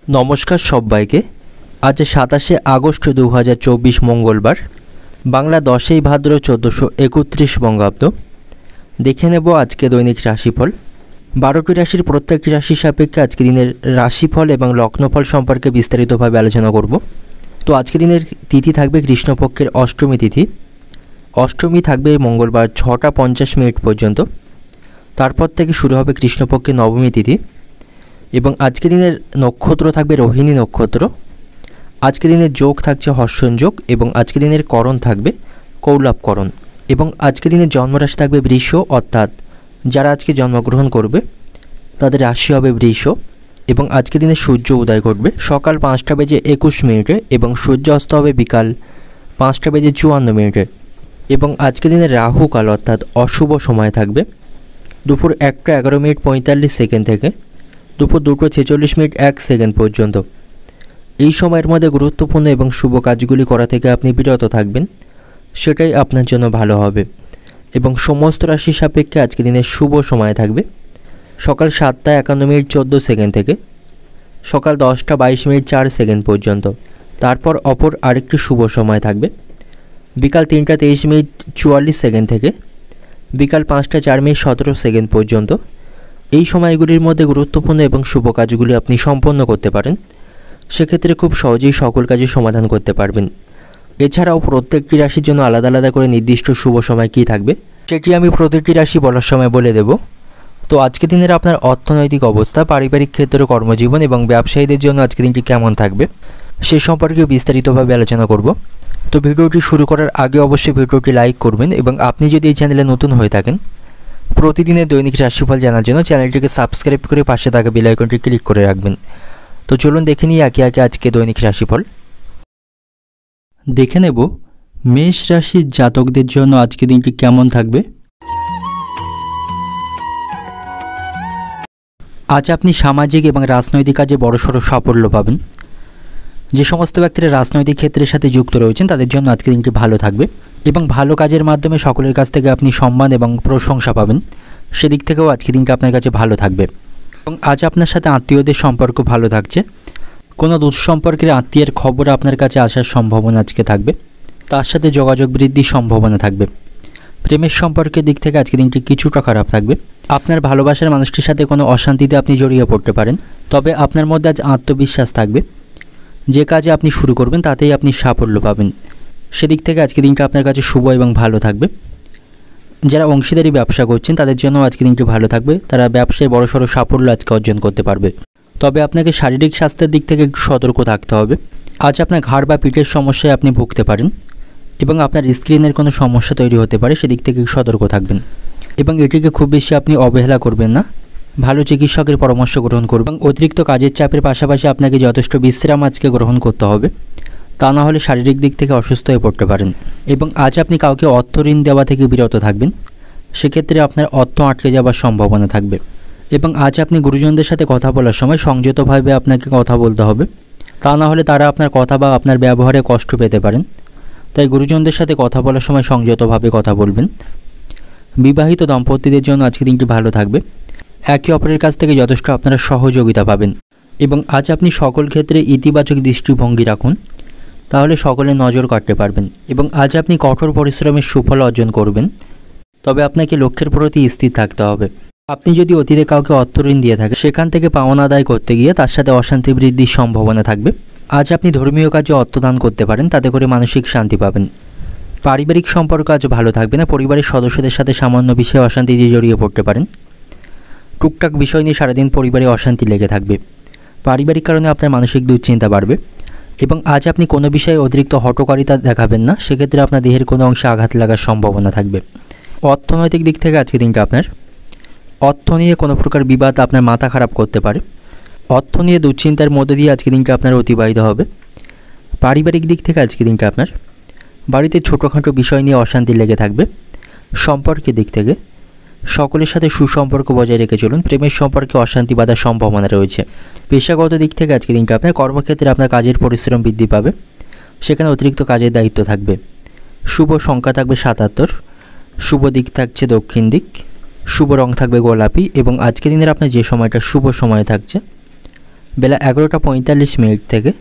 নমস্কার সবাইকে। আজ 27শে আগস্ট 2024 মঙ্গলবার, বাংলা 10ই ভাদ্র 1431 বঙ্গাব্দ। দেখে নেব আজকে দৈনিক রাশিফল। 12টি রাশির প্রত্যেকটি রাশির সাপেক্ষে আজকে দিনের রাশিফল এবং লগ্নফল সম্পর্কে বিস্তারিতভাবে আলোচনা করব। তো আজকে দিনের তিথি থাকবে কৃষ্ণপক্ষের অষ্টমী তিথি। অষ্টমী থাকবে মঙ্গলবার 6টা 50 পর্যন্ত। তারপর থেকে শুরু হবে কৃষ্ণপক্ষের নবমী তিথি এবং আজকে দিনের নক্ষত্র থাকবে রোহিণী নক্ষত্র। আজকে দিনের যোগ থাকছে হর্ষণ যোগ এবং আজকে দিনের করণ থাকবে কৌলভকরণ এবং আজকে দিনের জন্মরাশি থাকবে বৃষ, অর্থাৎ যারা আজকে জন্মগ্রহণ করবে তাদের রাশি হবে বৃষ এবং আজকে দিনে সূর্য উদয় ঘটবে সকাল 5টা বেজে 21 এবং সূর্য অস্ত হবে বিকাল 5টা বেজে 54 এবং আজকে দিনে রাহু কাল অর্থাৎ অশুভ সময় থাকবে দুপুর 1টা 11:45 থেকে দুপুর 2টো 46:01 পর্যন্ত। এই সময়ের মধ্যে গুরুত্বপূর্ণ এবং শুভ কাজগুলি করা থেকে আপনি বিরত থাকবেন, সেটাই আপনার জন্য ভালো হবে। এবং সমস্ত রাশির সাপেক্ষে আজকে দিনের শুভ সময় থাকবে সকাল 7টা 51:14 থেকে সকাল 10টা 22:04 পর্যন্ত। তারপর অপর আরেকটি শুভ সময় থাকবে বিকাল 3টা 23:44 থেকে বিকাল 5টা 4:17 পর্যন্ত। এই সময়গুলির মধ্যে গুরুত্বপূর্ণ এবং শুভ কাজগুলি আপনি সম্পন্ন করতে পারেন, সেক্ষেত্রে খুব সহজেই সকল কাজের সমাধান করতে পারবেন। এছাড়াও প্রত্যেকটি রাশির জন্য আলাদা আলাদা করে নির্দিষ্ট শুভ সময় কী থাকবে সেটি আমি প্রতিটি রাশি বলার সময় বলে দেব। তো আজকে দিনের আপনার অর্থনৈতিক অবস্থা, পারিবারিক ক্ষেত্র, কর্মজীবন এবং ব্যবসায়ীদের জন্য আজকে দিনটি কেমন থাকবে সে সম্পর্কে বিস্তারিতভাবে আলোচনা করব। তো ভিডিওটি শুরু করার আগে অবশ্যই ভিডিওটি লাইক করবেন এবং আপনি যদি এই চ্যানেলে নতুন হয়ে থাকেন প্রতিদিনের দৈনিক রাশিফল জানার জন্য চ্যানেলটিকে সাবস্ক্রাইব করে পাশে থাকা বেল আইকনটি ক্লিক করে রাখবেন। তো চলুন দেখে নিই একে একে আজকে দৈনিক রাশিফল। দেখে নেব মেষ রাশির জাতকদের জন্য আজকে দিনটি কেমন থাকবে। আজ আপনি সামাজিক এবং রাজনৈতিক কাজে বড়সড় সাফল্য পাবেন। যে সমস্ত ব্যক্তিরা রাজনৈতিক ক্ষেত্রের সাথে যুক্ত রয়েছেন তাদের জন্য আজকে দিনটি ভালো থাকবে এবং ভালো কাজের মাধ্যমে সকলের কাছ থেকে আপনি সম্মান এবং প্রশংসা পাবেন, সেদিক থেকেও আজকে দিনটি আপনার কাছে ভালো থাকবে। এবং আজ আপনার সাথে আত্মীয়দের সম্পর্ক ভালো থাকছে। কোনো দুঃসম্পর্কের আত্মীয়ের খবর আপনার কাছে আসার সম্ভাবনা আজকে থাকবে, তার সাথে যোগাযোগ বৃদ্ধির সম্ভাবনা থাকবে। প্রেমের সম্পর্কের দিক থেকে আজকে দিনটি কিছুটা খারাপ থাকবে। আপনার ভালোবাসার মানুষটির সাথে কোনো অশান্তিতে আপনি জড়িয়ে পড়তে পারেন, তবে আপনার মধ্যে আজ আত্মবিশ্বাস থাকবে। যে কাজে আপনি শুরু করবেন তাতেই আপনি সাফল্য পাবেন, সেদিক থেকে আজকে দিনটা আপনার কাছে শুভ এবং ভালো থাকবে। যারা অংশীদারি ব্যবসা করছেন তাদের জন্য আজকে দিনটি ভালো থাকবে, তারা ব্যবসায় বড়সড় সাফল্য আজকে অর্জন করতে পারবে। তবে আপনাকে শারীরিক স্বাস্থ্যের দিক থেকে একটু সতর্ক থাকতে হবে। আজ আপনার ঘাড় বা পিঠের সমস্যায় আপনি ভুগতে পারেন এবং আপনার স্ক্রিনের কোনো সমস্যা তৈরি হতে পারে, সেদিক থেকে সতর্ক থাকবেন এবং এটিকে খুব বেশি আপনি অবহেলা করবেন না। ভালো চিকিৎসকের পরামর্শ গ্রহণ করবেন। অতিরিক্ত কাজের চাপের পাশাপাশি আপনাকে যথেষ্ট বিশ্রাম আজকে গ্রহণ করতে হবে, তা না হলে শারীরিক দিক থেকে অসুস্থ হয়ে পড়তে পারেন। এবং আজ আপনি কাউকে অর্থ ঋণ দেওয়া থেকে বিরত থাকবেন, সেক্ষেত্রে আপনার অর্থ আটকে যাওয়ার সম্ভাবনা থাকবে। এবং আজ আপনি গুরুজনদের সাথে কথা বলার সময় সংযতভাবে আপনাকে কথা বলতে হবে, তা না হলে তারা আপনার কথা বা আপনার ব্যবহারে কষ্ট পেতে পারেন। তাই গুরুজনদের সাথে কথা বলার সময় সংযতভাবে কথা বলবেন। বিবাহিত দম্পতিদের জন্য আজকে দিনটি ভালো থাকবে। একে অপরের কাছ থেকে যথেষ্ট আপনারা সহযোগিতা পাবেন এবং আজ আপনি সকল ক্ষেত্রে ইতিবাচক দৃষ্টিভঙ্গি রাখুন, তাহলে সকলের নজর কাটতে পারবেন। এবং আজ আপনি কঠোর পরিশ্রমের সুফল অর্জন করবেন, তবে আপনাকে লক্ষ্যের প্রতি স্থির থাকতে হবে। আপনি যদি অতীতে কাউকে অর্থ ঋণ দিয়ে থাকেন সেখান থেকে পাওনা আদায় করতে গিয়ে তার সাথে অশান্তি বৃদ্ধির সম্ভাবনা থাকবে। আজ আপনি ধর্মীয় কাজে অর্থদান করতে পারেন, তাতে করে মানসিক শান্তি পাবেন। পারিবারিক সম্পর্ক আজ ভালো থাকবে না, পরিবারের সদস্যদের সাথে সামান্য বিষয়ে অশান্তিতে জড়িয়ে পড়তে পারেন। টুকটাক বিষয় নিয়ে সারাদিন পরিবারে অশান্তি লেগে থাকবে। পারিবারিক কারণে আপনার মানসিক দুশ্চিন্তা বাড়বে এবং আজ আপনি কোনো বিষয়ে অতিরিক্ত হঠকারিতা দেখাবেন না, সেক্ষেত্রে আপনার দেহের কোনো অংশে আঘাত লাগার সম্ভাবনা থাকবে। অর্থনৈতিক দিক থেকে আজকে দিনটা আপনার অর্থ নিয়ে কোনো প্রকার বিবাদ আপনার মাথা খারাপ করতে পারে। অর্থ নিয়ে দুশ্চিন্তার মধ্যে দিয়ে আজকে দিনটা আপনার অতিবাহিত হবে। পারিবারিক দিক থেকে আজকে দিনটা আপনার বাড়িতে ছোটোখাটো বিষয় নিয়ে অশান্তি লেগে থাকবে। সম্পর্কের দিক থেকে সকলের সাথে সুসম্পর্ক বজায় রেখে চলুন। প্রেমের সম্পর্কে অশান্তি বাঁধার সম্ভাবনা রয়েছে। পেশাগত দিক থেকে আজকে দিনটা আপনার কর্মক্ষেত্রে আপনার কাজের পরিশ্রম বৃদ্ধি পাবে, সেখানে অতিরিক্ত কাজের দায়িত্ব থাকবে। শুভ সংখ্যা থাকবে 77, শুভ দিক থাকছে দক্ষিণ দিক, শুভ রং থাকবে গোলাপি এবং আজকে দিনের আপনার যে সময়টা শুভ সময় থাকছে বেলা 11:45 থেকে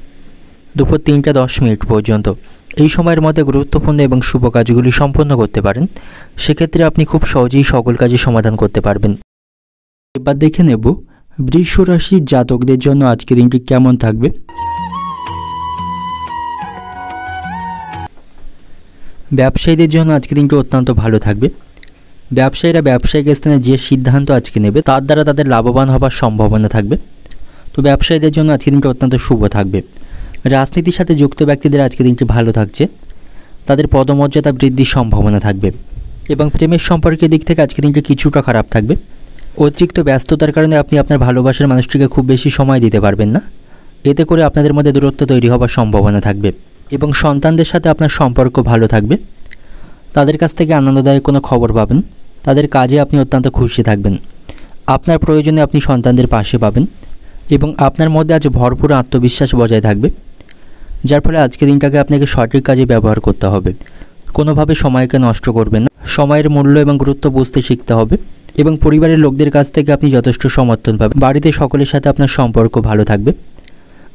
দুপুর 3:10 পর্যন্ত। এই সময়ের মধ্যে গুরুত্বপূর্ণ এবং শুভ কাজগুলি সম্পন্ন করতে পারেন। সেক্ষেত্রে আপনি খুব সহজেই সকল কাজের সমাধান করতে পারবেন। এবার দেখে নেব বৃষ রাশির জাতকদের জন্য আজকের দিনটি কেমন থাকবে। ব্যবসায়ীদের জন্য আজকের দিনটি অত্যন্ত ভালো থাকবে। ব্যবসায়ীরা ব্যবসায়িক স্থানে যে সিদ্ধান্ত আজকে নেবে তার দ্বারা তাদের লাভবান হবার সম্ভাবনা থাকবে। তো ব্যবসায়ীদের জন্য আজকের দিনটি অত্যন্ত শুভ থাকবে। রাজনীতির সাথে যুক্ত ব্যক্তিদের আজকের দিনটি ভালো থাকছে, তাদের পদমর্যাদা বৃদ্ধির সম্ভাবনা থাকবে। এবং প্রেমের সম্পর্কের দিক থেকে আজকের দিনটি কিছুটা খারাপ থাকবে। অতিরিক্ত ব্যস্ততার কারণে আপনি আপনার ভালোবাসার মানুষটিকে খুব বেশি সময় দিতে পারবেন না, এতে করে আপনাদের মধ্যে দূরত্ব তৈরি হবার সম্ভাবনা থাকবে। এবং সন্তানদের সাথে আপনার সম্পর্ক ভালো থাকবে, তাদের কাছ থেকে আনন্দদায়ক কোনো খবর পাবেন, তাদের কাজে আপনি অত্যন্ত খুশি থাকবেন। আপনার প্রয়োজনে আপনি সন্তানদের পাশে পাবেন এবং আপনার মধ্যে আজ ভরপুর আত্মবিশ্বাস বজায় থাকবে, যার ফলে আজকের দিনটাকে আপনাকে সঠিক কাজে ব্যবহার করতে হবে। কোনোভাবে সময়কে নষ্ট করবেন না, সময়ের মূল্য এবং গুরুত্ব বুঝতে শিখতে হবে। এবং পরিবারের লোকদের কাছ থেকে আপনি যথেষ্ট সমর্থন পাবেন। বাড়িতে সকলের সাথে আপনার সম্পর্ক ভালো থাকবে।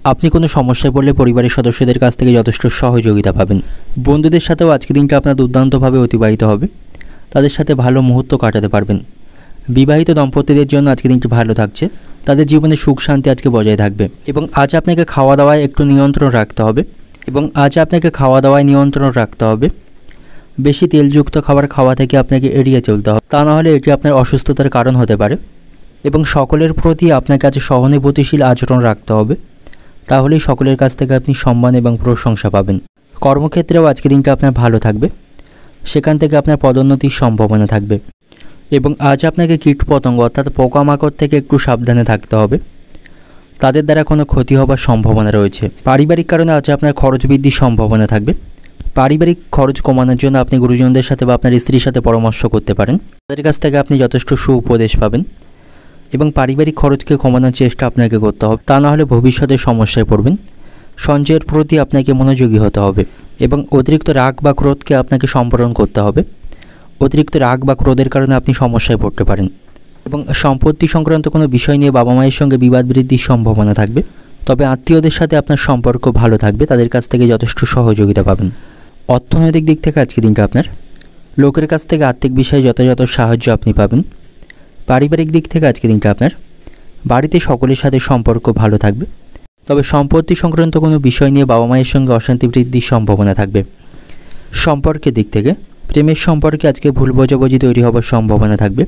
আপনি কোনো সমস্যায় পড়লে পরিবারের সদস্যদের কাছ থেকে যথেষ্ট সহযোগিতা পাবেন। বন্ধুদের সাথেও আজকের দিনটা আপনার দুর্দান্তভাবে অতিবাহিত হবে, তাদের সাথে ভালো মুহূর্ত কাটাতে পারবেন। বিবাহিত দম্পতিদের জন্য আজকের দিনটি ভালো থাকছে, তাদের জীবনে সুখ শান্তি আজকে বজায় থাকবে। এবং আজ আপনাকে খাওয়া দাওয়ায় একটু নিয়ন্ত্রণ রাখতে হবে। বেশি তেলযুক্ত খাবার খাওয়া থেকে আপনাকে এড়িয়ে চলতে হবে, তা না হলে এটি আপনার অসুস্থতার কারণ হতে পারে। এবং সকলের প্রতি আপনাকে আজ সহানুভূতিশীল আচরণ রাখতে হবে, তাহলেই সকলের কাছ থেকে আপনি সম্মান এবং প্রশংসা পাবেন। কর্মক্ষেত্রেও আজকের দিনটা আপনার ভালো থাকবে, সেখান থেকে আপনার পদোন্নতির সম্ভাবনা থাকবে। এবং আজ আপনাকে কীটপতঙ্গ অর্থাৎ পোকামাকড় থেকে একটু সাবধানে থাকতে হবে, তাদের দ্বারা কোনো ক্ষতি হবার সম্ভাবনা রয়েছে। পারিবারিক কারণে আজ আপনার খরচ বৃদ্ধির সম্ভাবনা থাকবে। পারিবারিক খরচ কমানোর জন্য আপনি গুরুজনদের সাথে বা আপনার স্ত্রীর সাথে পরামর্শ করতে পারেন, তাদের কাছ থেকে আপনি যথেষ্ট সুউপদেশ পাবেন। এবং পারিবারিক খরচকে কমানোর চেষ্টা আপনাকে করতে হবে, তা না হলে ভবিষ্যতে সমস্যায় পড়বেন। সঞ্চয়ের প্রতি আপনাকে মনোযোগী হতে হবে এবং অতিরিক্ত রাগ বা ক্রোধকে আপনাকে সম্বরণ করতে হবে। অতিরিক্ত রাগ বা ক্রোধের কারণে আপনি সমস্যায় পড়তে পারেন। এবং সম্পত্তি সংক্রান্ত কোনো বিষয় নিয়ে বাবা মায়ের সঙ্গে বিবাদ বৃদ্ধির সম্ভাবনা থাকবে। তবে আত্মীয়দের সাথে আপনার সম্পর্ক ভালো থাকবে, তাদের কাছ থেকে যথেষ্ট সহযোগিতা পাবেন। অর্থনৈতিক দিক থেকে আজকের দিনটা আপনার লোকের কাছ থেকে আর্থিক বিষয়ে যথাযথ সাহায্য আপনি পাবেন। পারিবারিক দিক থেকে আজকের দিনটা আপনার বাড়িতে সকলের সাথে সম্পর্ক ভালো থাকবে। তবে সম্পত্তি সংক্রান্ত কোনো বিষয় নিয়ে বাবা মায়ের সঙ্গে অশান্তি বৃদ্ধির সম্ভাবনা থাকবে। সম্পর্কের দিক থেকে প্রেমের সম্পর্কে আজকে ভুল বোঝাবুঝি তৈরি হবার সম্ভাবনা থাকবে।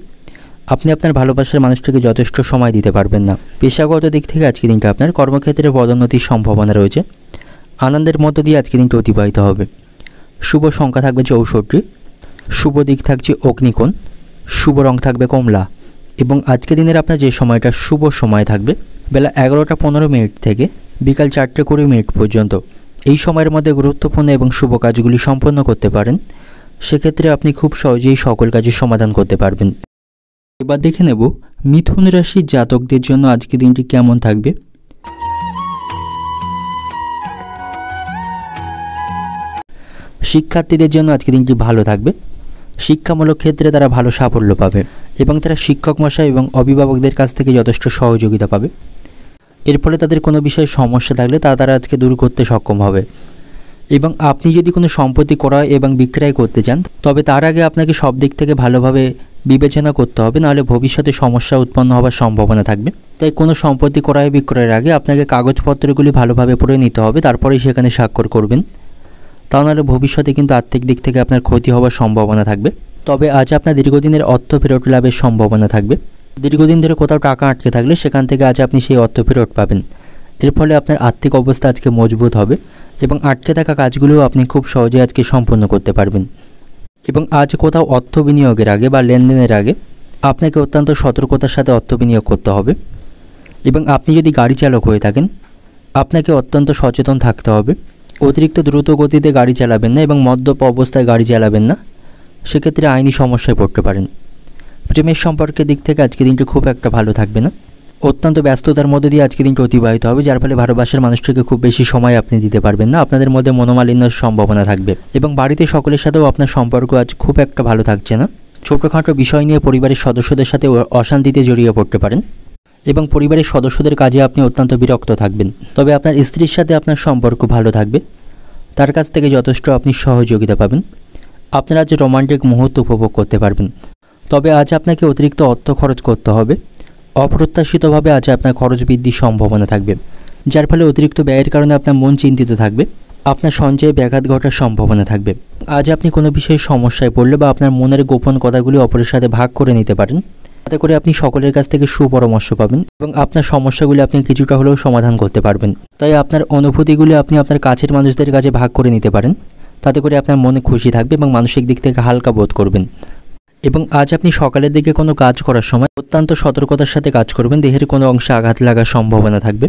আপনি আপনার ভালোবাসার মানুষটিকে যথেষ্ট সময় দিতে পারবেন না। পেশাগত দিক থেকে আজকের দিনটা আপনার কর্মক্ষেত্রে পদোন্নতির সম্ভাবনা রয়েছে। আনন্দের মধ্য দিয়ে আজকের দিনটি অতিবাহিত হবে। শুভ সংখ্যা থাকবে 64, শুভ দিক থাকছে অগ্নিকোণ, শুভ রং থাকবে কমলা। এবং আজকের দিনের আপনার যে সময়টা শুভ সময় থাকবে বেলা 11:15 থেকে বিকাল 4:20 পর্যন্ত। এই সময়ের মধ্যে গুরুত্বপূর্ণ এবং শুভ কাজগুলি সম্পন্ন করতে পারেন। সেক্ষেত্রে আপনি খুব সহজেই সকল কাজের সমাধান করতে পারবেন। এবার দেখে নেব মিথুন রাশির জাতকদের জন্য আজকের দিনটি কেমন থাকবে। শিক্ষার্থীদের জন্য আজকের দিনটি ভালো থাকবে। শিক্ষামূলক ক্ষেত্রে তারা ভালো সাফল্য পাবে এবং তারা শিক্ষক মশাই এবং অভিভাবকদের কাছ থেকে যথেষ্ট সহযোগিতা পাবে। এর ফলে তাদের কোনো বিষয়ে সমস্যা থাকলে তারা আজকে দূর করতে সক্ষম হবে। এবং আপনি যদি কোনো সম্পত্তি ক্রয় এবং বিক্রয় করতে চান, তবে তার আগে আপনাকে সব দিক থেকে ভালোভাবে বিবেচনা করতে হবে, নাহলে ভবিষ্যতে সমস্যা উৎপন্ন হওয়ার সম্ভাবনা থাকবে। তাই কোনো সম্পত্তি ক্রয় বিক্রয়ের আগে আপনাকে কাগজপত্রগুলি ভালোভাবে পড়ে নিতে হবে, তারপরেই সেখানে স্বাক্ষর করবেন। তা নাহলে ভবিষ্যতে কিন্তু আর্থিক দিক থেকে আপনার ক্ষতি হওয়ার সম্ভাবনা থাকবে। তবে আজ আপনার দীর্ঘদিনের অর্থ ফেরত লাভের সম্ভাবনা থাকবে। দীর্ঘদিন ধরে কোথাও টাকা আটকে থাকলে সেখান থেকে আজ আপনি সেই অর্থ ফেরত পাবেন। এর ফলে আপনার আর্থিক অবস্থা আজকে মজবুত হবে এবং আটকে থাকা কাজগুলোও আপনি খুব সহজে আজকে সম্পন্ন করতে পারবেন। এবং আজ কোথাও অর্থ বিনিয়োগের আগে বা লেনদেনের আগে আপনাকে অত্যন্ত সতর্কতার সাথে অর্থ বিনিয়োগ করতে হবে। এবং আপনি যদি গাড়ি চালক হয়ে থাকেন, আপনাকে অত্যন্ত সচেতন থাকতে হবে। অতিরিক্ত দ্রুত গতিতে গাড়ি চালাবেন না এবং মদ্যপ অবস্থায় গাড়ি চালাবেন না, সেক্ষেত্রে আইনি সমস্যায় পড়তে পারেন। প্রেমের সম্পর্কের দিক থেকে আজকে দিনটি খুব একটা ভালো থাকবে না। অত্যন্ত ব্যস্ততার মধ্যে দিয়ে আজকে দিনটি অতিবাহিত হবে, যার ফলে ভালোবাসার মানুষটিকে খুব বেশি সময় আপনি দিতে পারবেন না। আপনাদের মধ্যে মনোমালিন্যের সম্ভাবনা থাকবে এবং বাড়িতে সকলের সাথেও আপনার সম্পর্ক আজ খুব একটা ভালো থাকছে না। ছোটোখাটো বিষয় নিয়ে পরিবারের সদস্যদের সাথে অশান্তিতে জড়িয়ে পড়তে পারেন এবং পরিবারের সদস্যদের কাজে আপনি অত্যন্ত বিরক্ত থাকবেন। তবে আপনার স্ত্রীর সাথে আপনার সম্পর্ক ভালো থাকবে, তার কাছ থেকে যথেষ্ট আপনি সহযোগিতা পাবেন। আপনারা আজ রোমান্টিক মুহূর্ত উপভোগ করতে পারবেন। তবে আজ আপনাকে অতিরিক্ত অর্থ খরচ করতে হবে। অপ্রত্যাশিতভাবে আজ আপনার খরচ বৃদ্ধির সম্ভাবনা থাকবে, যার ফলে অতিরিক্ত ব্যয়ের কারণে আপনার মন চিন্তিত থাকবে। আপনার সঞ্চয়ে ব্যাঘাত ঘটার সম্ভাবনা থাকবে। আজ আপনি কোনো বিষয়ে সমস্যায় পড়লে বা আপনার মনের গোপন কথাগুলি অপরের সাথে ভাগ করে নিতে পারেন। তাতে করে আপনি সকলের কাছ থেকে সুপরামর্শ পাবেন এবং আপনার সমস্যাগুলি আপনি কিছুটা হলেও সমাধান করতে পারবেন। তাই আপনার অনুভূতিগুলি আপনি আপনার কাছের মানুষদের কাছে ভাগ করে নিতে পারেন। তাতে করে আপনার মনে খুশি থাকবে এবং মানসিক দিক থেকে হালকা বোধ করবেন। এবং আজ আপনি সকালের দিকে কোনো কাজ করার সময় অত্যন্ত সতর্কতার সাথে কাজ করবেন। দেহের কোনো অংশে আঘাত লাগার সম্ভাবনা থাকবে।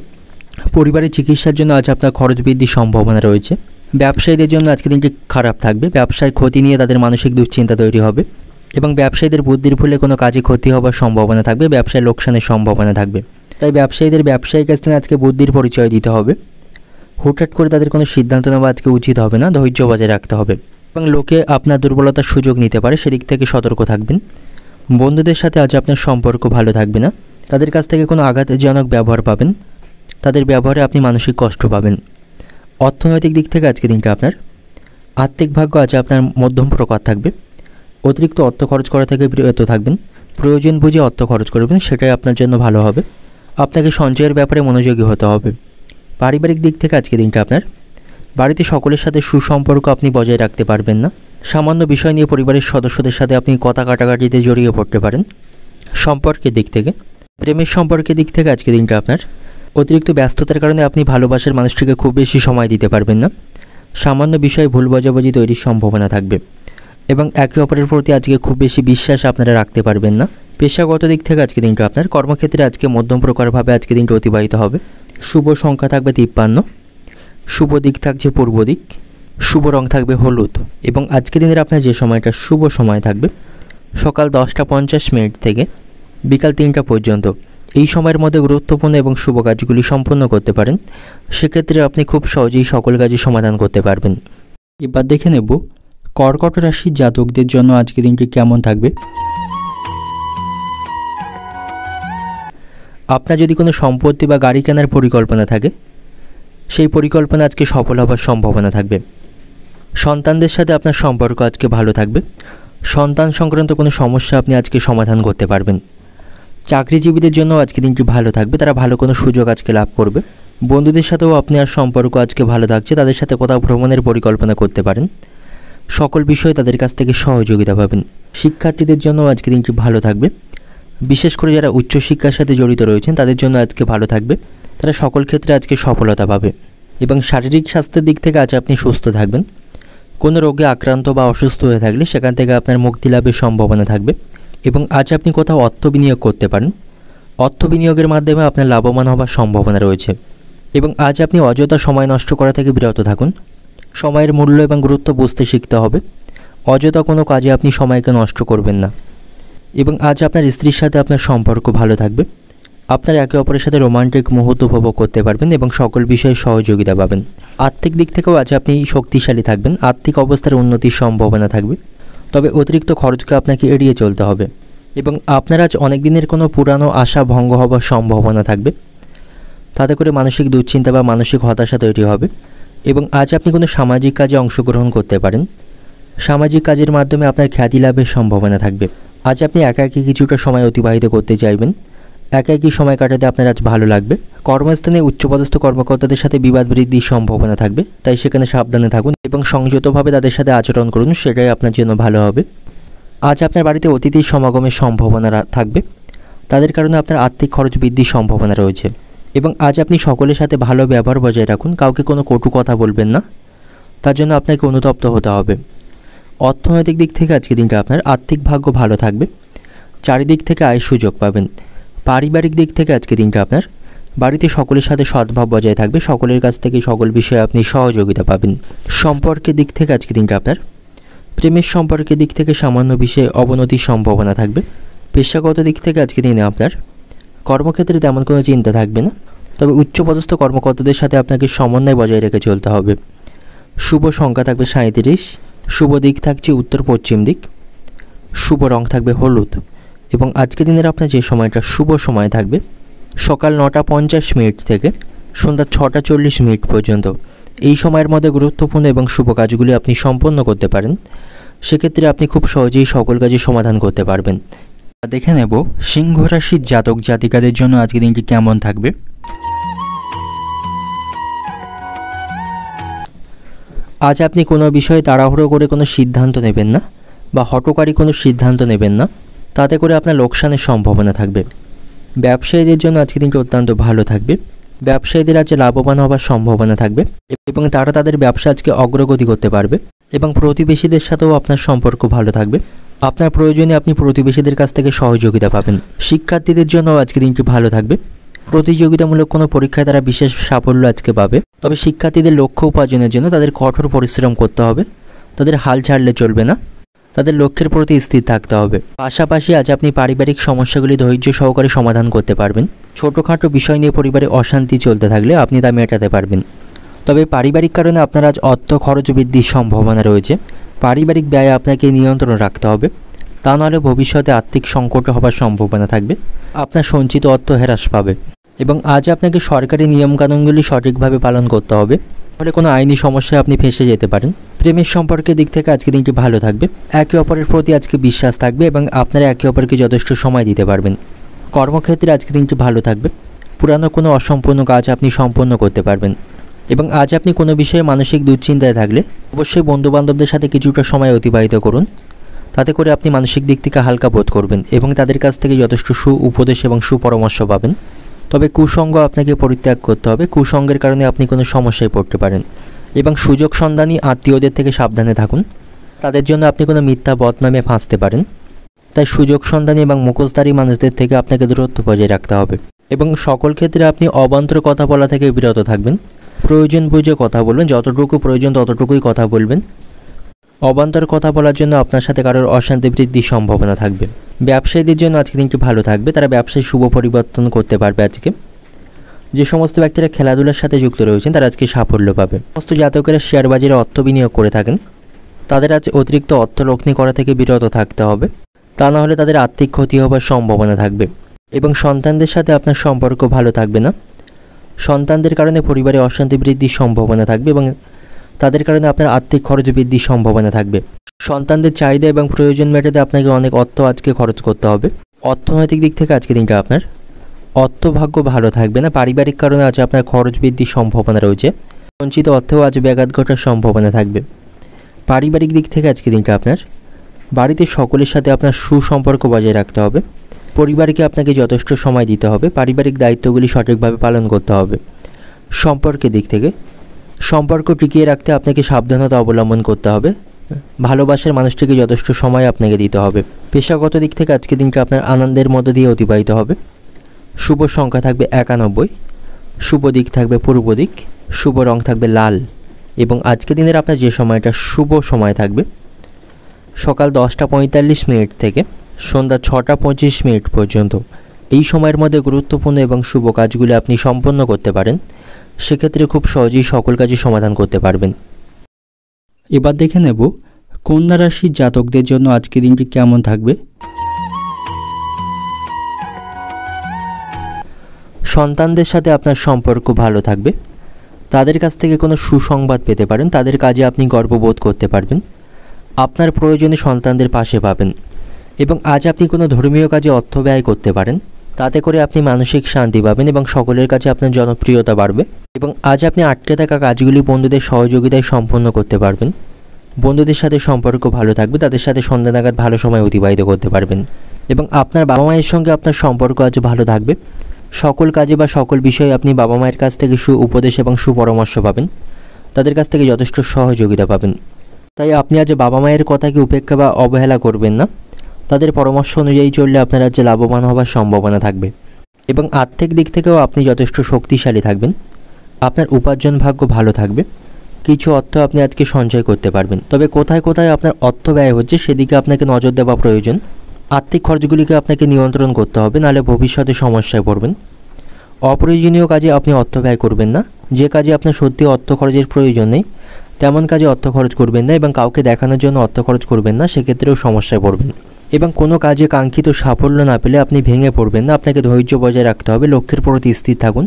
পরিবারের চিকিৎসার জন্য আজ আপনার খরচ বৃদ্ধির সম্ভাবনা রয়েছে। ব্যবসায়ীদের জন্য আজকে দিনটি খারাপ থাকবে। ব্যবসার ক্ষতি নিয়ে তাদের মানসিক দুশ্চিন্তা তৈরি হবে এবং ব্যবসায়ীদের বুদ্ধির ভুলে কোনো কাজে ক্ষতি হওয়ার সম্ভাবনা থাকবে। ব্যবসায় লোকসানের সম্ভাবনা থাকবে। তাই ব্যবসায়ীদের ব্যবসায়িক স্থানে আজকে বুদ্ধির পরিচয় দিতে হবে। হুটহাট করে তাদের কোনো সিদ্ধান্ত নেওয়া আজকে উচিত হবে না, ধৈর্য বজায় রাখতে হবে। এবং লোকে আপনার দুর্বলতার সুযোগ নিতে পারে, সেদিক থেকে সতর্ক থাকবেন। বন্ধুদের সাথে আজ আপনার সম্পর্ক ভালো থাকবে না। তাদের কাছ থেকে কোনো আঘাতজনক ব্যবহার পাবেন। তাদের ব্যবহারে আপনি মানসিক কষ্ট পাবেন। অর্থনৈতিক দিক থেকে আজকে দিনটা আপনার আর্থিক ভাগ্য আজ আপনার মধ্যম প্রকার থাকবে। অতিরিক্ত অর্থ খরচ করা থেকে বিরত থাকবেন। প্রয়োজন বুঝে অর্থ খরচ করবেন, সেটাই আপনার জন্য ভালো হবে। আপনাকে সঞ্চয়ের ব্যাপারে মনোযোগী হতে হবে। পারিবারিক দিক থেকে আজকে দিনটা আপনার বাড়িতে সকলের সাথে সুসম্পর্ক আপনি বজায় রাখতে পারবেন না। সামান্য বিষয় নিয়ে পরিবারের সদস্যদের সাথে আপনি কথা কাটাকাটিতে জড়িয়ে পড়তে পারেন। সম্পর্কের দিক থেকে, প্রেমের সম্পর্কের দিক থেকে আজকে দিনটা আপনার অতিরিক্ত ব্যস্ততার কারণে আপনি ভালোবাসার মানুষটিকে খুব বেশি সময় দিতে পারবেন না। সামান্য বিষয়ে ভুল বোঝাবুঝি তৈরির সম্ভাবনা থাকবে এবং একে অপরের প্রতি আজকে খুব বেশি বিশ্বাস আপনারা রাখতে পারবেন না। পেশাগত দিক থেকে আজকে দিনটা আপনার কর্মক্ষেত্রে আজকে মধ্যম প্রকারভাবে আজকে দিনটা অতিবাহিত হবে। শুভ সংখ্যা থাকবে 53, শুভ দিক থাকছে পূর্ব দিক, শুভ রং থাকবে হলুদ। এবং আজকে দিনের আপনার যে সময়টা শুভ সময় থাকবে সকাল 10:50 থেকে বিকাল 3টা পর্যন্ত। এই সময়ের মধ্যে গুরুত্বপূর্ণ এবং শুভ কাজগুলি সম্পন্ন করতে পারেন। সেক্ষেত্রে আপনি খুব সহজেই সকল কাজই সমাধান করতে পারবেন। এবার দেখে নেব কর্কট রাশির জাতকদের জন্য আজকে দিনটি কেমন থাকবে। আপনার যদি কোনো সম্পত্তি বা গাড়ি কেনার পরিকল্পনা থাকে, সেই পরিকল্পনা আজকে সফল হওয়ার সম্ভাবনা থাকবে। সন্তানদের সাথে আপনার সম্পর্ক আজকে ভালো থাকবে। সন্তান সংক্রান্ত কোনো সমস্যা আপনি আজকে সমাধান করতে পারবেন। চাকরিজীবীদের জন্য আজকে দিনটি ভালো থাকবে। তারা ভালো কোনো সুযোগ আজকে লাভ করবে। বন্ধুদের সাথেও আপনার সম্পর্ক আজকে ভালো থাকছে। তাদের সাথে কোথাও ভ্রমণের পরিকল্পনা করতে পারেন। সকল বিষয়ে তাদের কাছ থেকে সহযোগিতা পাবেন। শিক্ষার্থীদের জন্য আজকে দিনটি ভালো থাকবে। বিশেষ করে যারা উচ্চশিক্ষার সাথে জড়িত রয়েছেন তাদের জন্য আজকে ভালো থাকবে। তারা সকল ক্ষেত্রে আজকে সফলতা পাবে এবং শারীরিক স্বাস্থ্যের দিক থেকে আজ আপনি সুস্থ থাকবেন। কোনো রোগে আক্রান্ত বা অসুস্থ হয়ে থাকলে সেখান থেকে আপনার মুক্তি লাভের সম্ভাবনা থাকবে এবং আজ আপনি কোথাও অর্থ বিনিয়োগ করতে পারেন। অর্থ বিনিয়োগের মাধ্যমে আপনার লাভবান হওয়ার সম্ভাবনা রয়েছে এবং আজ আপনি অযথা সময় নষ্ট করা থেকে বিরত থাকুন। সময়ের মূল্য এবং গুরুত্ব বুঝতে শিখতে হবে। অযথা কোনো কাজে আপনি সময়কে নষ্ট করবেন না এবং আজ আপনার স্ত্রীর সাথে আপনার সম্পর্ক ভালো থাকবে। আপনার একে অপরের সাথে রোমান্টিক মুহূর্ত উপভোগ করতে পারবেন এবং সকল বিষয়ে সহযোগিতা পাবেন। আর্থিক দিক থেকেও আজ আপনি শক্তিশালী থাকবেন। আর্থিক অবস্থার উন্নতির সম্ভাবনা থাকবে। তবে অতিরিক্ত খরচকে আপনাকে এড়িয়ে চলতে হবে এবং আপনার আজ অনেক দিনের কোনো পুরানো আশা ভঙ্গ হওয়ার সম্ভাবনা থাকবে। তাতে করে মানসিক দুশ্চিন্তা বা মানসিক হতাশা তৈরি হবে এবং আজ আপনি কোনো সামাজিক কাজে অংশগ্রহণ করতে পারেন। সামাজিক কাজের মাধ্যমে আপনার খ্যাতি লাভের সম্ভাবনা থাকবে। আজ আপনি একাকী কিছুটা সময় অতিবাহিত করতে চাইবেন। একাকী সময় কাটাতে আপনার আজ ভালো লাগবে। কর্মস্থানে উচ্চপদস্থ কর্মকর্তাদের সাথে বিবাদ বৃদ্ধির সম্ভাবনা থাকবে, তাই সেখানে সাবধানে থাকুন এবং সংযতভাবে তাদের সাথে আচরণ করুন, সেটাই আপনার জন্য ভালো হবে। আজ আপনার বাড়িতে অতিথির সমাগমের সম্ভাবনা থাকবে। তাদের কারণে আপনার আর্থিক খরচ বৃদ্ধির সম্ভাবনা রয়েছে এবং আজ আপনি সকলের সাথে ভালো ব্যবহার বজায় রাখুন। কাউকে কোনো কটু কথা বলবেন না, তার জন্য আপনাকে অনুতপ্ত হতে হবে। অর্থনৈতিক দিক থেকে আজকে দিনটা আপনার আর্থিক ভাগ্য ভালো থাকবে। চারিদিক থেকে আয়ের সুযোগ পাবেন। পারিবারিক দিক থেকে আজকে দিনটা আপনার বাড়িতে সকলের সাথে সদ্ভাব বজায় থাকবে। সকলের কাছ থেকে সকল বিষয়ে আপনি সহযোগিতা পাবেন। সম্পর্কের দিক থেকে আজকে দিনটা আপনার প্রেমের সম্পর্কের দিক থেকে সামান্য বিষয়ে অবনতির সম্ভাবনা থাকবে। পেশাগত দিক থেকে আজকে দিনে আপনার কর্মক্ষেত্রে তেমন কোনো চিন্তা থাকবে না, তবে উচ্চপদস্থ কর্মকর্তাদের সাথে আপনাকে সমন্বয় বজায় রেখে চলতে হবে। শুভ সংখ্যা থাকবে 37, শুভ দিক থাকছে উত্তর পশ্চিম দিক, শুভ রং থাকবে হলুদ এবং আজকের দিনের আপনার যে সময়টা শুভ সময় থাকবে সকাল 9:50 থেকে সন্ধ্যা 6:40 পর্যন্ত এই সময়ের মধ্যে গুরুত্বপূর্ণ এবং শুভ কাজগুলি আপনি সম্পন্ন করতে পারেন। সেক্ষেত্রে আপনি খুব সহজেই সকল কাজের সমাধান করতে পারবেন। দেখে নেব সিংহ রাশির জাতক জাতিকাদের জন্য আজকের দিনটি কেমন থাকবে। আজ আপনি কোনো বিষয়ে তাড়াহুড়ো করে কোনো সিদ্ধান্ত নেবেন না বা হঠকারী কোনো সিদ্ধান্ত নেবেন না, তাতে করে আপনার লোকসানের সম্ভাবনা থাকবে। ব্যবসায়ীদের জন্য আজকের দিনটি অত্যন্ত ভালো থাকবে। ব্যবসায়ীদের আজকে লাভবান হওয়ার সম্ভাবনা থাকবে এবং তারা তাদের ব্যবসা আজকে অগ্রগতি করতে পারবে এবং প্রতিবেশীদের সাথেও আপনার সম্পর্ক ভালো থাকবে। আপনার প্রয়োজনে আপনি প্রতিবেশীদের কাছ থেকে সহযোগিতা পাবেন। শিক্ষার্থীদের জন্য আজকের দিনটি ভালো থাকবে। প্রতিযোগিতামূলক কোনো পরীক্ষায় তারা বিশেষ সাফল্য আজকে পাবে। তবে শিক্ষার্থীদের লক্ষ্য উপার্জনের জন্য তাদের কঠোর পরিশ্রম করতে হবে। তাদের হাল ছাড়লে চলবে না, তাদের লক্ষ্যের প্রতি স্থির থাকতে হবে। পাশাপাশি আজ আপনি পারিবারিক সমস্যাগুলি ধৈর্য সহকারে সমাধান করতে পারবেন। ছোটোখাটো বিষয় নিয়ে পরিবারে অশান্তি চলতে থাকলে আপনি তা মেটাতে পারবেন। তবে পারিবারিক কারণে আপনার আজ অর্থ খরচ বৃদ্ধির সম্ভাবনা রয়েছে। পারিবারিক ব্যয় আপনাকে নিয়ন্ত্রণ রাখতে হবে, তা নাহলে ভবিষ্যতে আর্থিক সংকট হবার সম্ভাবনা থাকবে। আপনার সঞ্চিত অর্থ হ্রাস পাবে এবং আজ আপনাকে সরকারি নিয়মকানুনগুলি সঠিকভাবে পালন করতে হবে, ফলে কোনো আইনি সমস্যায় আপনি ফেঁসে যেতে পারেন। প্রেমের সম্পর্কের দিক থেকে আজকে দিনটি ভালো থাকবে। একে অপরের প্রতি আজকে বিশ্বাস থাকবে এবং আপনারা একে অপরকে যথেষ্ট সময় দিতে পারবেন। কর্মক্ষেত্রে আজকে দিনটি ভালো থাকবে। পুরানো কোনো অসম্পূর্ণ কাজ আপনি সম্পন্ন করতে পারবেন এবং আজ আপনি কোনো বিষয়ে মানসিক দুশ্চিন্তায় থাকলে অবশ্যই বন্ধুবান্ধবদের সাথে কিছুটা সময় অতিবাহিত করুন। তাতে করে আপনি মানসিক দিক থেকে হালকা বোধ করবেন এবং তাদের কাছ থেকে যথেষ্ট উপদেশ এবং সুপরামর্শ পাবেন। তবে কুসঙ্গ আপনাকে পরিত্যাগ করতে হবে। কুসঙ্গের কারণে আপনি কোনো সমস্যায় পড়তে পারেন এবং সুযোগ সন্ধানী আত্মীয়দের থেকে সাবধানে থাকুন। তাদের জন্য আপনি কোনো মিথ্যা বদনামে ফাঁসতে পারেন। তাই সুযোগ সন্ধানী এবং মুখোশধারী মানুষদের থেকে আপনাকে দূরত্ব বজায় রাখতে হবে এবং সকল ক্ষেত্রে আপনি অবান্তর কথা বলা থেকে বিরত থাকবেন। প্রয়োজন বুঝে কথা বলবেন, যতটুকু প্রয়োজন ততটুকুই কথা বলবেন। অবান্তর কথা বলার জন্য আপনার সাথে কারোর অশান্তি বৃদ্ধির সম্ভাবনা থাকবে। ব্যবসায়ীদের জন্য আজকে দিনটি ভালো থাকবে। তারা ব্যবসায় শুভ পরিবর্তন করতে পারবে আজকে। যে সমস্ত ব্যক্তিরা খেলাধুলার সাথে যুক্ত রয়েছেন তারা আজকে সাফল্য পাবে। সমস্ত জাতকেরা শেয়ার বাজারে অর্থ বিনিয়োগ করে থাকেন, তাদের আজ অতিরিক্ত অর্থ লগ্নি করা থেকে বিরত থাকতে হবে, তা না হলে তাদের আর্থিক ক্ষতি হবার সম্ভাবনা থাকবে এবং সন্তানদের সাথে আপনার সম্পর্ক ভালো থাকবে না। সন্তানদের কারণে পরিবারে অশান্তি বৃদ্ধির সম্ভাবনা থাকবে এবং তাদের কারণে আপনার আর্থিক খরচ বৃদ্ধির সম্ভাবনা থাকবে। সন্তানদের চাহিদা এবং প্রয়োজন মেটাতে আপনাকে অনেক অর্থ আজকে খরচ করতে হবে। অর্থনৈতিক দিক থেকে আজকে দিনটা আপনার অর্থভাগ্য ভালো থাকবে না। পারিবারিক কারণে আজ আপনার খরচ বৃদ্ধির সম্ভাবনা রয়েছে। সঞ্চিত অর্থেও আজ ব্যাঘাত ঘটার সম্ভাবনা থাকবে। পারিবারিক দিক থেকে আজকে দিনটা আপনার বাড়িতে সকলের সাথে আপনার সুসম্পর্ক বজায় রাখতে হবে। পরিবারকে আপনাকে যথেষ্ট সময় দিতে হবে। পারিবারিক দায়িত্বগুলি সঠিকভাবে পালন করতে হবে। সম্পর্কের দিক থেকে সম্পর্ক টিকিয়ে রাখতে আপনাকে সাবধানতা অবলম্বন করতে হবে। ভালোবাসার মানুষটিকে যথেষ্ট সময় আপনাকে দিতে হবে। পেশাগত দিক থেকে আজকের দিনটা আপনার আনন্দের মধ্য দিয়ে অতিবাহিত হবে। শুভ সংখ্যা থাকবে 91, শুভ দিক থাকবে পূর্ব দিক, শুভ রং থাকবে লাল এবং আজকের দিনের আপনার যে সময়টা শুভ সময় থাকবে সকাল 10:45 থেকে সন্ধ্যা 6:25 পর্যন্ত। এই সময়ের মধ্যে গুরুত্বপূর্ণ এবং শুভ কাজগুলি আপনি সম্পন্ন করতে পারেন। সেক্ষেত্রে খুব সহজেই সকল কাজই সমাধান করতে পারবেন। এবার দেখে নেব কন্যা রাশির জাতকদের জন্য আজকের দিনটি কেমন থাকবে। সন্তানদের সাথে আপনার সম্পর্ক ভালো থাকবে। তাদের কাছ থেকে কোনো সুসংবাদ পেতে পারেন। তাদের কাজে আপনি গর্ববোধ করতে পারবেন। আপনার প্রয়োজনে সন্তানদের পাশে পাবেন এবং আজ আপনি কোনো ধর্মীয় কাজে অর্থ ব্যয় করতে পারেন। তাতে করে আপনি মানসিক শান্তি পাবেন এবং সকলের কাছে আপনার জনপ্রিয়তা বাড়বে এবং আজ আপনি আটকে থাকা কাজগুলি বন্ধুদের সহযোগিতায় সম্পন্ন করতে পারবেন। বন্ধুদের সাথে সম্পর্ক ভালো থাকবে। তাদের সাথে সন্ধ্যা নাগাদ ভালো সময় অতিবাহিত করতে পারবেন এবং আপনার বাবা মায়ের সঙ্গে আপনার সম্পর্ক আজ ভালো থাকবে। সকল কাজে বা সকল বিষয়ে আপনি বাবা মায়ের কাছ থেকে উপদেশ এবং সুপরামর্শ পাবেন। তাদের কাছ থেকে যথেষ্ট সহযোগিতা পাবেন। তাই আপনি আজ বাবা মায়ের কথাকে উপেক্ষা বা অবহেলা করবেন না। তাদের পরামর্শ অনুযায়ী চললে আপনার আজ লাভবান হওয়ার সম্ভাবনা থাকবে এবং আর্থিক দিক থেকেও আপনি যথেষ্ট শক্তিশালী থাকবেন। আপনার উপার্জন ভাগ্য ভালো থাকবে। কিছু অর্থ আপনি আজকে সঞ্চয় করতে পারবেন। তবে কোথায় কোথায় আপনার অর্থ ব্যয় হচ্ছে সেদিকে আপনাকে নজর দেওয়া প্রয়োজন। আর্থিক খরচগুলিকে আপনাকে নিয়ন্ত্রণ করতে হবে, নাহলে ভবিষ্যতে সমস্যায় পড়বেন। অপ্রয়োজনীয় কাজে আপনি অর্থ ব্যয় করবেন না। যে কাজে আপনার সত্যি অর্থ খরচের প্রয়োজন নেই তেমন কাজে অর্থ খরচ করবেন না এবং কাউকে দেখানোর জন্য অর্থ খরচ করবেন না, সেক্ষেত্রেও সমস্যায় পড়বেন। এবং কোনো কাজে কাঙ্ক্ষিত সাফল্য না পেলে আপনি ভেঙে পড়বেন না। আপনাকে ধৈর্য বজায় রাখতে হবে, লক্ষ্যের প্রতি স্থির থাকুন,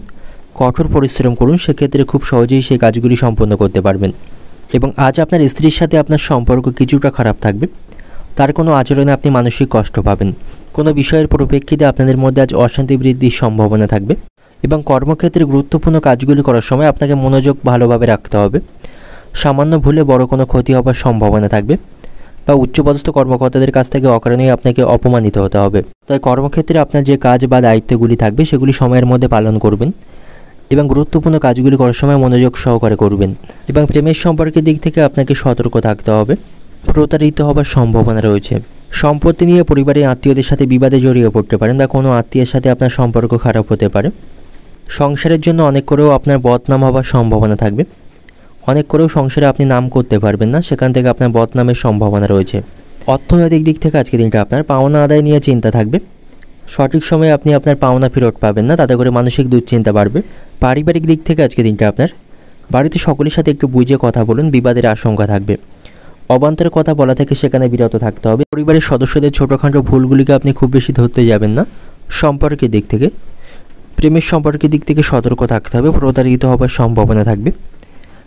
কঠোর পরিশ্রম করুন, সেক্ষেত্রে খুব সহজেই সেই কাজগুলি সম্পন্ন করতে পারবেন। এবং আজ আপনার স্ত্রীর সাথে আপনার সম্পর্ক কিছুটা খারাপ থাকবে, তার কোনো আচরণে আপনি মানসিক কষ্ট পাবেন। কোনো বিষয়ের পরিপ্রেক্ষিতে আপনাদের মধ্যে আজ অশান্তি বৃদ্ধির সম্ভাবনা থাকবে। এবং কর্মক্ষেত্রে গুরুত্বপূর্ণ কাজগুলি করার সময় আপনাকে মনোযোগ ভালোভাবে রাখতে হবে। সামান্য ভুলে বড় কোনো ক্ষতি হওয়ার সম্ভাবনা থাকবে, বা উচ্চপদস্থ কর্মকর্তাদের কাছ থেকে অকারণেই আপনাকে অপমানিত হতে হবে। তাই কর্মক্ষেত্রে আপনার যে কাজ বা দায়িত্বগুলি থাকবে সেগুলি সময়ের মধ্যে পালন করবেন এবং গুরুত্বপূর্ণ কাজগুলি করার সময় মনোযোগ সহকারে করবেন। এবং প্রেমের সম্পর্কের দিক থেকে আপনাকে সতর্ক থাকতে হবে, প্রতারিত হবার সম্ভাবনা রয়েছে। সম্পত্তি নিয়ে পরিবারের আত্মীয়দের সাথে বিবাদে জড়িয়ে পড়তে পারেন, বা কোনো আত্মীয়ের সাথে আপনার সম্পর্ক খারাপ হতে পারে। সংসারের জন্য অনেক করেও আপনার বদনাম হওয়ার সম্ভাবনা থাকবে, অনেক করেও সংসারে আপনি নাম করতে পারবেন না, সেখান থেকে আপনার বদনামের সম্ভাবনা রয়েছে। অর্থনৈতিক দিক থেকে আজকে দিনটা আপনার পাওনা আদায় নিয়ে চিন্তা থাকবে, সঠিক সময়ে আপনি আপনার পাওনা ফেরত পাবেন না, তাতে করে মানসিক দুশ্চিন্তা বাড়বে। পারিবারিক দিক থেকে আজকে দিনটা আপনার বাড়িতে সকলের সাথে একটু বুঝে কথা বলুন, বিবাদের আশঙ্কা থাকবে। অবান্তরের কথা বলা থেকে সেখানে বিরত থাকতে হবে। পরিবারের সদস্যদের ছোটোখাটো ভুলগুলিকে আপনি খুব বেশি ধরতে যাবেন না। সম্পর্কের দিক থেকে, প্রেমের সম্পর্কের দিক থেকে সতর্ক থাকতে হবে, প্রতারিত হওয়ার সম্ভাবনা থাকবে।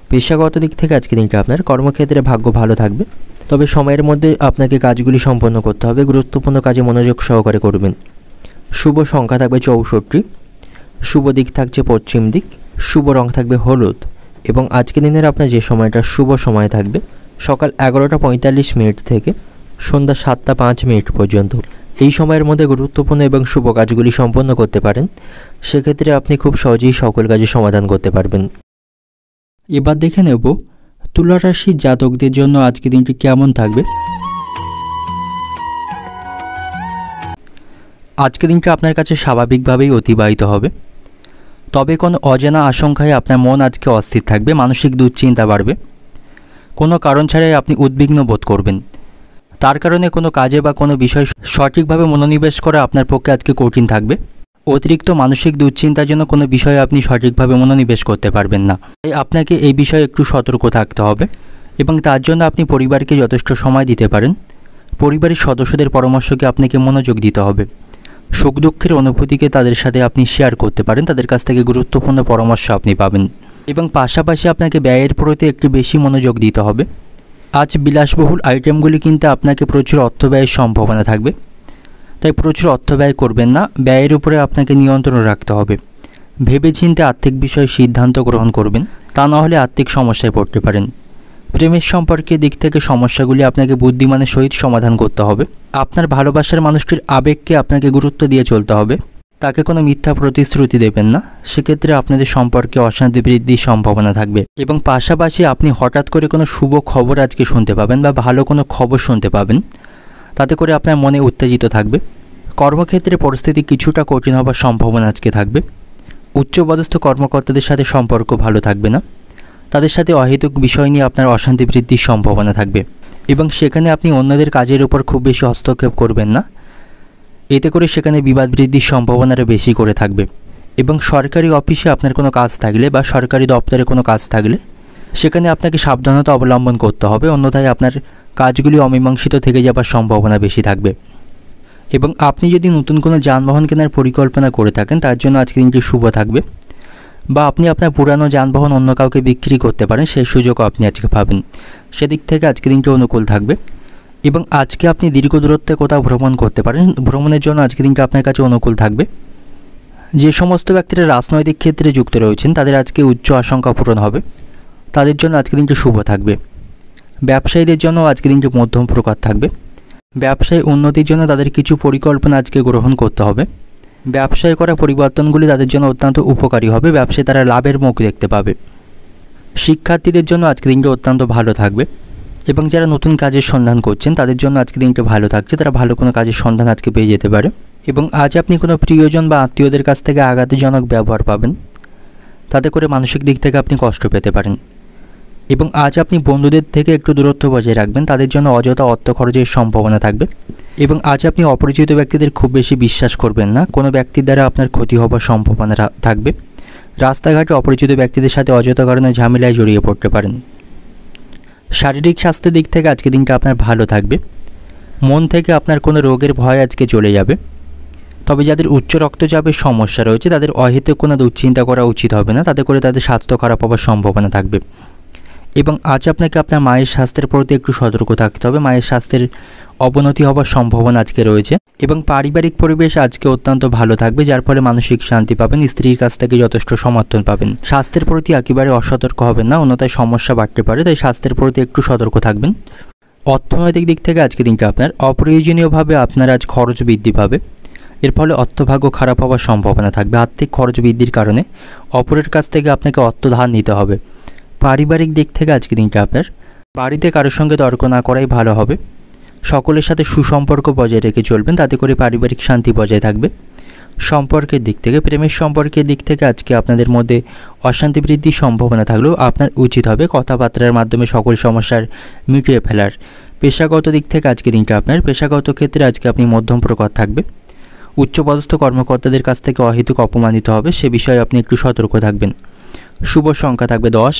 পেশাগত দিক থেকে আজকে দিনটা আপনার কর্মক্ষেত্রে ভাগ্য ভালো থাকবে, তবে সময়ের মধ্যে আপনাকে কাজগুলি সম্পন্ন করতে হবে, গুরুত্বপূর্ণ কাজে মনোযোগ সহকারে করবেন। শুভ সংখ্যা থাকবে 64, শুভ দিক থাকছে পশ্চিম দিক, শুভ রং থাকবে হলুদ। এবং আজকে দিনের আপনার যে সময়টা শুভ সময় থাকবে সকাল 11:45 থেকে সন্ধ্যা 7:05 পর্যন্ত। এই সময়ের মধ্যে গুরুত্বপূর্ণ এবং শুভ কাজগুলি সম্পন্ন করতে পারেন, সেক্ষেত্রে আপনি খুব সহজেই সকল কাজের সমাধান করতে পারবেন। এবার দেখে নেব তুলা রাশির জাতকদের জন্য আজকে দিনটি কেমন থাকবে। আজকে দিনটা আপনার কাছে স্বাভাবিকভাবেই অতিবাহিত হবে, তবে কোনো অজানা আশঙ্কায় আপনার মন আজকে অস্থির থাকবে, মানসিক দুশ্চিন্তা বাড়বে। কোনো কারণ ছাড়াই আপনি উদ্বিগ্ন বোধ করবেন, তার কারণে কোনো কাজে বা কোনো বিষয় সঠিকভাবে মনোনিবেশ করা আপনার পক্ষে আজকে কঠিন থাকবে। অতিরিক্ত মানসিক দুশ্চিন্তার জন্য কোনো বিষয়ে আপনি সঠিকভাবে মনোনিবেশ করতে পারবেন না, তাই আপনাকে এই বিষয়ে একটু সতর্ক থাকতে হবে। এবং তার জন্য আপনি পরিবারকে যথেষ্ট সময় দিতে পারেন, পরিবারের সদস্যদের পরামর্শকে আপনাকে মনোযোগ দিতে হবে। সুখ দুঃখের অনুভূতিকে তাদের সাথে আপনি শেয়ার করতে পারেন, তাদের কাছ থেকে গুরুত্বপূর্ণ পরামর্শ আপনি পাবেন। এবং পাশাপাশি আপনাকে ব্যয়ের প্রতি একটু বেশি মনোযোগ দিতে হবে। আজ বিলাসবহুল আইটেমগুলি কিনতে আপনাকে প্রচুর অর্থ ব্যয়ের সম্ভাবনা থাকবে, তাই প্রচুর অর্থ ব্যয় করবেন না, ব্যয়ের উপরে আপনাকে নিয়ন্ত্রণ রাখতে হবে। ভেবেচিন্তে আর্থিক বিষয়ে সিদ্ধান্ত গ্রহণ করবেন, তা না হলে আর্থিক সমস্যায় পড়তে পারেন। প্রেমের সম্পর্কের দিক থেকে সমস্যাগুলি আপনাকে বুদ্ধিমানের সহিত সমাধান করতে হবে। আপনার ভালোবাসার মানুষটির আবেগকে আপনাকে গুরুত্ব দিয়ে চলতে হবে, তাকে কোনো মিথ্যা প্রতিশ্রুতি দেবেন না, সেক্ষেত্রে আপনাদের সম্পর্কে অশান্তি বৃদ্ধির সম্ভাবনা থাকবে। এবং পাশাপাশি আপনি হঠাৎ করে কোনো শুভ খবর আজকে শুনতে পাবেন, বা ভালো কোনো খবর শুনতে পাবেন, তাতে করে আপনার মনে উত্তেজিত থাকবে। কর্মক্ষেত্রে পরিস্থিতি কিছুটা কঠিন হবার সম্ভাবনা আজকে থাকবে। উচ্চপদস্থ কর্মকর্তাদের সাথে সম্পর্ক ভালো থাকবে না, তাদের সাথে অহেতুক বিষয় নিয়ে আপনার অশান্তি বৃদ্ধির সম্ভাবনা থাকবে। এবং সেখানে আপনি অন্যদের কাজের উপর খুব বেশি হস্তক্ষেপ করবেন না, এতে করে সেখানে বিবাদ বৃদ্ধির সম্ভাবনাটা বেশি করে থাকবে। এবং সরকারি অফিসে আপনার কোনো কাজ থাকলে বা সরকারি দপ্তরে কোনো কাজ থাকলে সেখানে আপনাকে সাবধানতা অবলম্বন করতে হবে, অন্যথায় আপনার কাজগুলি অমীমাংসিত থেকে যাবার সম্ভাবনা বেশি থাকবে। এবং আপনি যদি নতুন কোনো যানবাহন কেনার পরিকল্পনা করে থাকেন, তার জন্য আজকে দিনটি শুভ থাকবে, বা আপনি আপনার পুরানো যানবাহন অন্য কাউকে বিক্রি করতে পারেন, সেই সুযোগও আপনি আজকে পাবেন। সেদিক থেকে আজকে দিনটি অনুকূল থাকবে। এবং আজকে আপনি দীর্ঘ দূরত্বে কোথাও ভ্রমণ করতে পারেন, ভ্রমণের জন্য আজকে দিনটি আপনার কাছে অনুকূল থাকবে। যে সমস্ত ব্যক্তিরা রাজনৈতিক ক্ষেত্রে যুক্ত রয়েছেন তাদের আজকে উচ্চ আশঙ্কা পূরণ হবে, তাদের জন্য আজকে দিনটি শুভ থাকবে। ব্যবসায়ীদের জন্য আজকে দিনটি মধ্যম প্রকার থাকবে। ব্যবসায় উন্নতির জন্য তাদের কিছু পরিকল্পনা আজকে গ্রহণ করতে হবে। ব্যবসায় করা পরিবর্তনগুলি তাদের জন্য অত্যন্ত উপকারী হবে, ব্যবসায় তারা লাভের মুখ দেখতে পাবে। শিক্ষার্থীদের জন্য আজকে দিনটি অত্যন্ত ভালো থাকবে। এবং যারা নতুন কাজের সন্ধান করছেন তাদের জন্য আজকে দিনটা ভালো থাকছে, তারা ভালো কোনো কাজের সন্ধান আজকে পেয়ে যেতে পারে। এবং আজ আপনি কোনো প্রিয়জন বা আত্মীয়দের কাছ থেকে আঘাতজনক ব্যবহার পাবেন, তাতে করে মানসিক দিক থেকে আপনি কষ্ট পেতে পারেন। এবং আজ আপনি বন্ধুদের থেকে একটু দূরত্ব বজায় রাখবেন, তাদের জন্য অযথা অর্থ খরচের সম্ভাবনা থাকবে। এবং আজ আপনি অপরিচিত ব্যক্তিদের খুব বেশি বিশ্বাস করবেন না, কোনো ব্যক্তির দ্বারা আপনার ক্ষতি হবার সম্ভাবনা থাকবে। রাস্তাঘাটে অপরিচিত ব্যক্তিদের সাথে অযথা কারণে ঝামেলায় জড়িয়ে পড়তে পারেন। শারীরিক স্বাস্থ্যের দিক থেকে আজকে দিনটা আপনার ভালো থাকবে। মন থেকে আপনার কোনো রোগের ভয় আজকে চলে যাবে। তবে যাদের উচ্চ রক্তচাপের সমস্যা রয়েছে তাদের অহেতুক কোনো দুশ্চিন্তা করা উচিত হবে না, তাতে করে তাদের স্বাস্থ্য খারাপ হওয়ার সম্ভাবনা থাকবে। এবং আজ আপনাকে আপনার মায়ের স্বাস্থ্যের প্রতি একটু সতর্ক থাকতে হবে। মায়ের স্বাস্থ্যের অবনতি হওয়ার সম্ভাবনা আজকে রয়েছে। এবং পারিবারিক পরিবেশ আজকে অত্যন্ত ভালো থাকবে, যার ফলে মানসিক শান্তি পাবেন, স্ত্রীর কাছ থেকে যথেষ্ট সমর্থন পাবেন। স্বাস্থ্যের প্রতি একেবারে অসতর্ক হবেন না, অন্যথায় সমস্যা বাড়তে পারে, তাই স্বাস্থ্যের প্রতি একটু সতর্ক থাকবেন। অর্থনৈতিক দিক থেকে আজকে দিনটা আপনার অপ্রয়োজনীয়ভাবে আপনার আজ খরচ বৃদ্ধি পাবে, এর ফলে অর্থভাগ্য খারাপ হওয়ার সম্ভাবনা থাকবে। আর্থিক খরচ বৃদ্ধির কারণে অপরের কাছ থেকে আপনাকে অর্থ ধার নিতে হবে। পারিবারিক দিক থেকে আজকে দিনটা আপনার বাড়িতে কারোর সঙ্গে তর্ক না করাই ভালো হবে। সকলের সাথে সুসম্পর্ক বজায় রেখে চলবেন, তাতে করে পারিবারিক শান্তি বজায় থাকবে। সম্পর্কের দিক থেকে, প্রেমের সম্পর্কের দিক থেকে আজকে আপনাদের মধ্যে অশান্তি বৃদ্ধির সম্ভাবনা থাকলেও আপনার উচিত হবে কথাবার্তার মাধ্যমে সকল সমস্যার মিটিয়ে ফেলার। পেশাগত দিক থেকে আজকে দিনটা আপনার পেশাগত ক্ষেত্রে আজকে আপনি মধ্যম প্রকার থাকবে। উচ্চপদস্থ কর্মকর্তাদের কাছ থেকে অহেতুক অপমানিত হবে, সে বিষয়ে আপনি একটু সতর্ক থাকবেন। শুভ সংখ্যা থাকবে 10,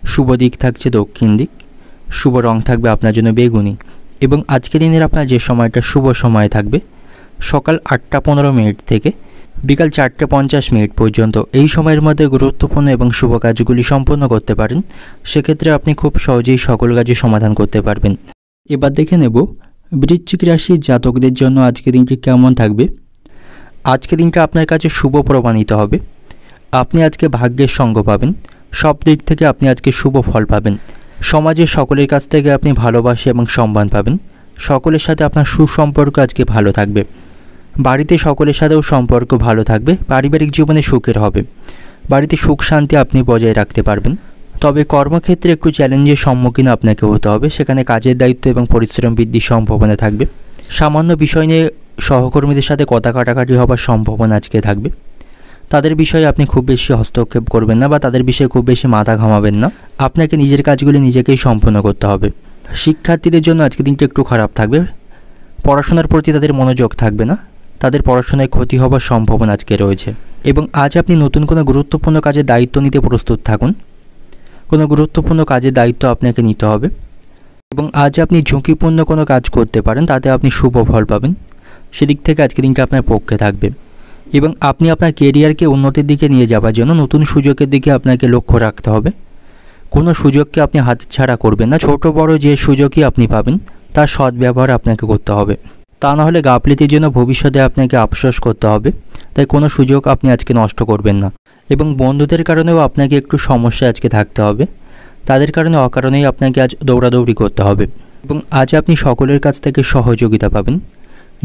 শুভ দিক থাকছে দক্ষিণ দিক, শুভ রং থাকবে আপনার জন্য বেগুনি। এবং আজকের দিনের আপনার যে সময়টা শুভ সময় থাকবে সকাল 8টা 15 মিনিট থেকে বিকাল 4টা 50 মিনিট পর্যন্ত, এই সময়ের মধ্যে গুরুত্বপূর্ণ এবং শুভ কাজগুলি সম্পন্ন করতে পারেন। সেক্ষেত্রে আপনি খুব সহজেই সকল কাজের সমাধান করতে পারবেন। এবার দেখে নেব বৃশ্চিক রাশির জাতকদের জন্য আজকের দিনটি কেমন থাকবে। আজকের দিনটা আপনার কাছে শুভ প্রমাণিত হবে। আপনি আজকে ভাগ্যের সঙ্গ পাবেন, সব দিক থেকে আপনি আজকে শুভ ফল পাবেন। সমাজের সকলের কাছ থেকে আপনি ভালোবাসা এবং সম্মান পাবেন। সকলের সাথে আপনার সুসম্পর্ক আজকে ভালো থাকবে। বাড়িতে সকলের সাথেও সম্পর্ক ভালো থাকবে। পারিবারিক জীবনে সুখের হবে। বাড়িতে সুখ শান্তি আপনি বজায় রাখতে পারবেন। তবে কর্মক্ষেত্রে একটু চ্যালেঞ্জের সম্মুখীন আপনাকে হতে হবে, সেখানে কাজের দায়িত্ব এবং পরিশ্রম বৃদ্ধির সম্ভাবনা থাকবে। সামান্য বিষয় নিয়ে সহকর্মীদের সাথে কথা কাটাকাটি হবার সম্ভাবনা আজকে থাকবে। তাদের বিষয়ে আপনি খুব বেশি হস্তক্ষেপ করবেন না বা তাদের বিষয়ে খুব বেশি মাথা ঘামাবেন না। আপনাকে নিজের কাজগুলি নিজেকেই সম্পন্ন করতে হবে। শিক্ষার্থীদের জন্য আজকে দিনটা একটু খারাপ থাকবে। পড়াশোনার প্রতি তাদের মনোযোগ থাকবে না, তাদের পড়াশোনায় ক্ষতি হবার সম্ভাবনা আজকে রয়েছে। এবং আজ আপনি নতুন কোনো গুরুত্বপূর্ণ কাজের দায়িত্ব নিতে প্রস্তুত থাকুন। কোনো গুরুত্বপূর্ণ কাজের দায়িত্ব আপনাকে নিতে হবে এবং আজ আপনি ঝুঁকিপূর্ণ কোনো কাজ করতে পারেন, তাতে আপনি শুভ ফল পাবেন। সেদিক থেকে আজকে দিনটা আপনার পক্ষে থাকবে এবং আপনি আপনার কেরিয়ারকে উন্নতির দিকে নিয়ে যাওয়ার জন্য নতুন সুযোগের দিকে আপনাকে লক্ষ্য রাখতে হবে। কোনো সুযোগকে আপনি হাতছাড়া করবেন না। ছোট বড় যে সুযোগই আপনি পাবেন তার সদ্ব্যবহার আপনাকে করতে হবে, তা না হলে গাফিলতির জন্য ভবিষ্যতে আপনাকে আফসোস করতে হবে। তাই কোনো সুযোগ আপনি আজকে নষ্ট করবেন না। এবং বন্ধুদের কারণেও আপনাকে একটু সমস্যা আজকে থাকতে হবে, তাদের কারণে অকারণেই আপনাকে আজ দৌড়াদৌড়ি করতে হবে। এবং আজ আপনি সকলের কাছ থেকে সহযোগিতা পাবেন।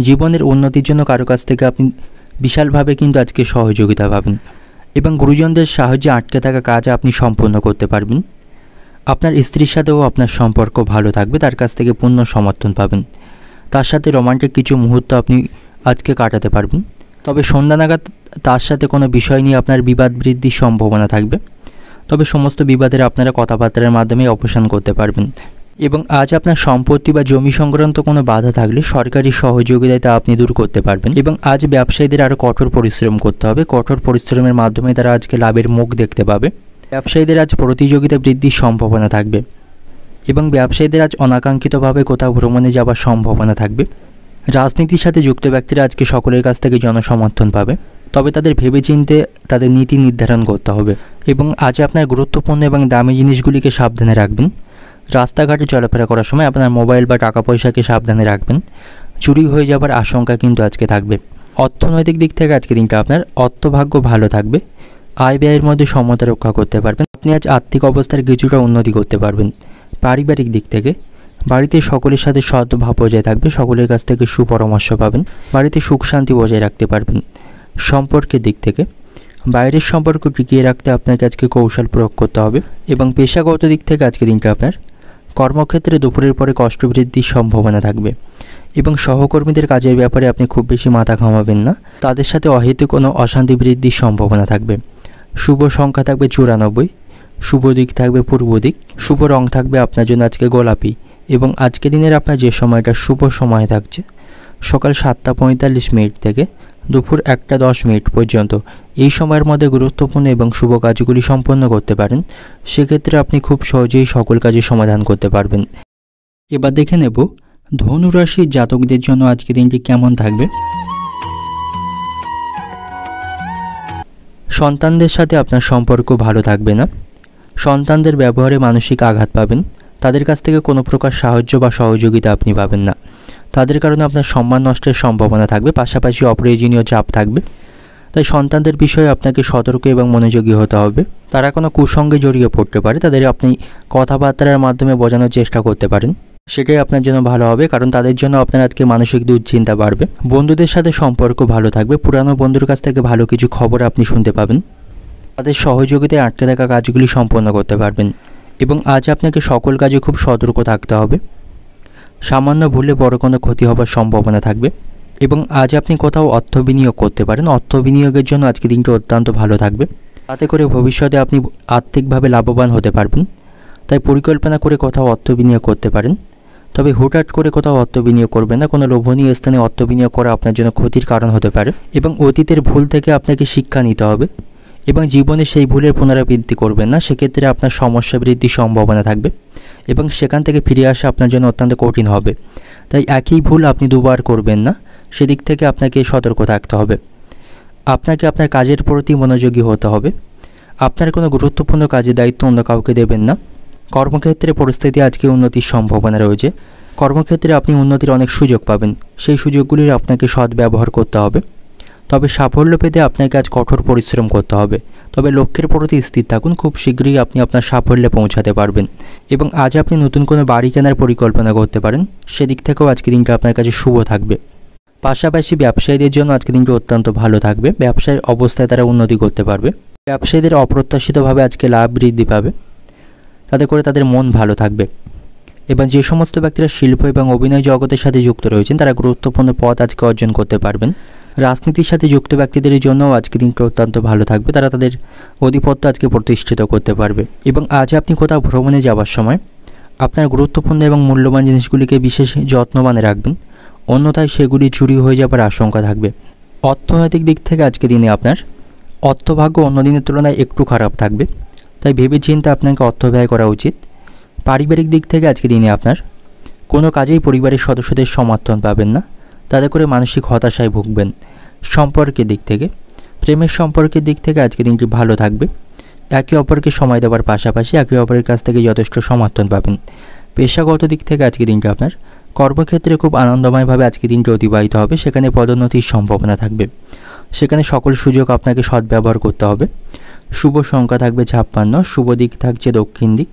জীবনের উন্নতির জন্য কারো কাছ থেকে আপনি বিশালভাবে কিন্তু আজকে সহযোগিতা পাবেন এবং গুরুজনদের সাহায্যে আটকে থাকা কাজ আপনি সম্পূর্ণ করতে পারবেন। আপনার স্ত্রীর সাথেও আপনার সম্পর্ক ভালো থাকবে, তার কাছ থেকে পূর্ণ সমর্থন পাবেন। তার সাথে রোমান্টিক কিছু মুহূর্ত আপনি আজকে কাটাতে পারবেন। তবে সন্ধ্যা নাগাদ তার সাথে কোনো বিষয় নিয়ে আপনার বিবাদ বৃদ্ধির সম্ভাবনা থাকবে, তবে সমস্ত বিবাদের আপনারা কথাবার্তার মাধ্যমে অবসান করতে পারবেন। এবং আজ আপনার সম্পত্তি বা জমি সংক্রান্ত কোনো বাধা থাকলে সরকারি সহযোগিতায় তা আপনি দূর করতে পারবেন। এবং আজ ব্যবসায়ীদের আরও কঠোর পরিশ্রম করতে হবে। কঠোর পরিশ্রমের মাধ্যমে তারা আজকে লাভের মুখ দেখতে পাবে। ব্যবসায়ীদের আজ প্রতিযোগিতা বৃদ্ধির সম্ভাবনা থাকবে এবং ব্যবসায়ীদের আজ অনাকাঙ্ক্ষিতভাবে কোথাও ভ্রমণে যাওয়ার সম্ভাবনা থাকবে। রাজনীতির সাথে যুক্ত ব্যক্তিরা আজকে সকলের কাছ থেকে জনসমর্থন পাবে, তবে তাদের ভেবেচিন্তে তাদের নীতি নির্ধারণ করতে হবে। এবং আজ আপনার গুরুত্বপূর্ণ এবং দামি জিনিসগুলিকে সাবধানে রাখবেন। রাস্তাঘাটে চলাফেরা করার সময় আপনার মোবাইল বা টাকা পয়সাকে সাবধানে রাখবেন। চুরি হয়ে যাবার আশঙ্কা কিন্তু আজকে থাকবে। অর্থনৈতিক দিক থেকে আজকে দিনটা আপনার অর্থভাগ্য ভালো থাকবে। আয় ব্যয়ের মধ্যে সমতা রক্ষা করতে পারবেন। আপনি আজ আর্থিক অবস্থার কিছুটা উন্নতি করতে পারবেন। পারিবারিক দিক থেকে বাড়িতে সকলের সাথে সদ্ভাব বজায় থাকবে। সকলের কাছ থেকে সুপরামর্শ পাবেন। বাড়িতে সুখ শান্তি বজায় রাখতে পারবেন। সম্পর্কের দিক থেকে বাইরের সম্পর্ক টিকিয়ে রাখতে আপনাকে আজকে কৌশল প্রয়োগ করতে হবে। এবং পেশাগত দিক থেকে আজকে দিনটা আপনার কর্মক্ষেত্রে দুপুরের পরে কষ্ট বৃদ্ধির সম্ভাবনা থাকবে এবং সহকর্মীদের কাজের ব্যাপারে আপনি খুব বেশি মাথা ঘামাবেন না। তাদের সাথে অহেতুক কোনো অশান্তি বৃদ্ধির সম্ভাবনা থাকবে। শুভ সংখ্যা থাকবে 94, শুভ দিক থাকবে পূর্ব দিক, শুভ রং থাকবে আপনার জন্য আজকে গোলাপি। এবং আজকে দিনের আপনার যে সময়টা শুভ সময় থাকছে সকাল 7টা 45 মিনিট থেকে দুপুর 1টা 10 মিনিট পর্যন্ত, এই সময়ের মধ্যে গুরুত্বপূর্ণ এবং শুভ কাজগুলি সম্পন্ন করতে পারেন। সেক্ষেত্রে আপনি খুব সহজেই সকল কাজের সমাধান করতে পারবেন। এবার দেখে নেব ধনু রাশির জাতকদের জন্য আজকে দিনটি কেমন থাকবে? সন্তানদের সাথে আপনার সম্পর্ক ভালো থাকবে না। সন্তানদের ব্যবহারে মানসিক আঘাত পাবেন। তাদের কাছ থেকে কোনো প্রকার সাহায্য বা সহযোগিতা আপনি পাবেন না। তাদের কারণে আপনার সম্মান নষ্টের সম্ভাবনা থাকবে, পাশাপাশি অপ্রয়োজনীয় চাপ থাকবে। তাই সন্তানদের বিষয়ে আপনাকে সতর্ক এবং মনোযোগী হতে হবে। তারা কোনো কুসঙ্গে জড়িয়ে পড়তে পারে, তাদের আপনি কথাবার্তার মাধ্যমে বোঝানোর চেষ্টা করতে পারেন। সেটাই আপনার জন্য ভালো হবে, কারণ তাদের জন্য আপনার আজকে মানসিক দুশ্চিন্তা বাড়বে। বন্ধুদের সাথে সম্পর্ক ভালো থাকবে। পুরানো বন্ধুর কাছ থেকে ভালো কিছু খবর আপনি শুনতে পাবেন। তাদের সহযোগিতায় আটকে থাকা কাজগুলি সম্পন্ন করতে পারবেন। এবং আজ আপনাকে সকল কাজে খুব সতর্ক থাকতে হবে। সামান্য ভুলে বড় কোনো ক্ষতি হবার সম্ভাবনা থাকবে। এবং আজ আপনি কোথাও অর্থ বিনিয়োগ করতে পারেন। অর্থ বিনিয়োগের জন্য আজকে দিনটি অত্যন্ত ভালো থাকবে। তাতে করে ভবিষ্যতে আপনি আর্থিকভাবে লাভবান হতে পারবেন। তাই পরিকল্পনা করে কোথাও অর্থ বিনিয়োগ করতে পারেন। তবে হুটহাট করে কোথাও অর্থ বিনিয়োগ করবেন না। কোনো লোভনীয় স্থানে অর্থ বিনিয়োগ করা আপনার জন্য ক্ষতির কারণ হতে পারে। এবং অতীতের ভুল থেকে আপনাকে শিক্ষা নিতে হবে এবং জীবনে সেই ভুলের পুনরাবৃত্তি করবেন না। সেক্ষেত্রে আপনার সমস্যা বৃদ্ধির সম্ভাবনা থাকবে এবং সেখান থেকে ফিরে আসা আপনার জন্য অত্যন্ত কঠিন হবে। তাই একই ভুল আপনি দুবার করবেন না, সেদিক থেকে আপনাকে সতর্ক থাকতে হবে। আপনাকে আপনার কাজের প্রতি মনোযোগী হতে হবে। আপনার কোনো গুরুত্বপূর্ণ কাজের দায়িত্ব অন্য কাউকে দেবেন না। কর্মক্ষেত্রে পরিস্থিতি আজকে উন্নতির সম্ভাবনা রয়েছে। কর্মক্ষেত্রে আপনি উন্নতির অনেক সুযোগ পাবেন। সেই সুযোগগুলির আপনাকে সদ্ব্যবহার করতে হবে। তবে সাফল্য পেতে আপনাকে আজ কঠোর পরিশ্রম করতে হবে। তবে লক্ষ্যের প্রতি স্থির থাকুন। খুব শীঘ্রই আপনি আপনার সাফল্যে পৌঁছাতে পারবেন। এবং আজ আপনি নতুন কোনো বাড়ি কেনার পরিকল্পনা করতে পারেন। সেদিক থেকেও আজকে দিনটা আপনার কাছে শুভ থাকবে। পাশাপাশি ব্যবসায়ীদের জন্য আজকে দিনটি অত্যন্ত ভালো থাকবে। ব্যবসায়ের অবস্থায় তারা উন্নতি করতে পারবে। ব্যবসায়ীদের অপ্রত্যাশিতভাবে আজকে লাভ বৃদ্ধি পাবে। তাতে করে তাদের মন ভালো থাকবে। এবং যে সমস্ত ব্যক্তিরা শিল্প এবং অভিনয় জগতের সাথে যুক্ত রয়েছেন, তারা গুরুত্বপূর্ণ পদ আজকে অর্জন করতে পারবেন। রাজনীতির সাথে যুক্ত ব্যক্তিদের জন্য আজকে দিনটি অত্যন্ত ভালো থাকবে। তারা তাদের আধিপত্য আজকে প্রতিষ্ঠিত করতে পারবে। এবং আজ আপনি কোথাও ভ্রমণে যাওয়ার সময় আপনার গুরুত্বপূর্ণ এবং মূল্যবান জিনিসগুলিকে বিশেষ যত্নবানে রাখবেন, অন্যথায় সেগুলি চুরি হয়ে যাবার আশঙ্কা থাকবে। অর্থনৈতিক দিক থেকে আজকে দিনে আপনার অর্থভাগ্য অন্য দিনের তুলনায় একটু খারাপ থাকবে। তাই ভেবেচিন্তে আপনাকে অর্থ ব্যয় করা উচিত। পারিবারিক দিক থেকে আজকে দিনে আপনার কোনো কাজেই পরিবারের সদস্যদের সমর্থন পাবেন না। তাতে করে মানসিক হতাশায় ভুগবেন। সম্পর্কের দিক থেকে, প্রেমের সম্পর্কের দিক থেকে আজকে দিনটি ভালো থাকবে। একে অপরকে সময় দেওয়ার পাশাপাশি একে অপরের কাছ থেকে যথেষ্ট সমর্থন পাবেন। পেশাগত দিক থেকে আজকে দিনটি আপনার কর্মক্ষেত্রে খুব আনন্দময়ভাবে আজকে দিনটি অতিবাহিত হবে। সেখানে পদোন্নতির সম্ভাবনা থাকবে। সেখানে সকল সুযোগ আপনাকে সদ্ব্যবহার করতে হবে। শুভ সংখ্যা থাকবে 56, শুভ দিক থাকছে দক্ষিণ দিক,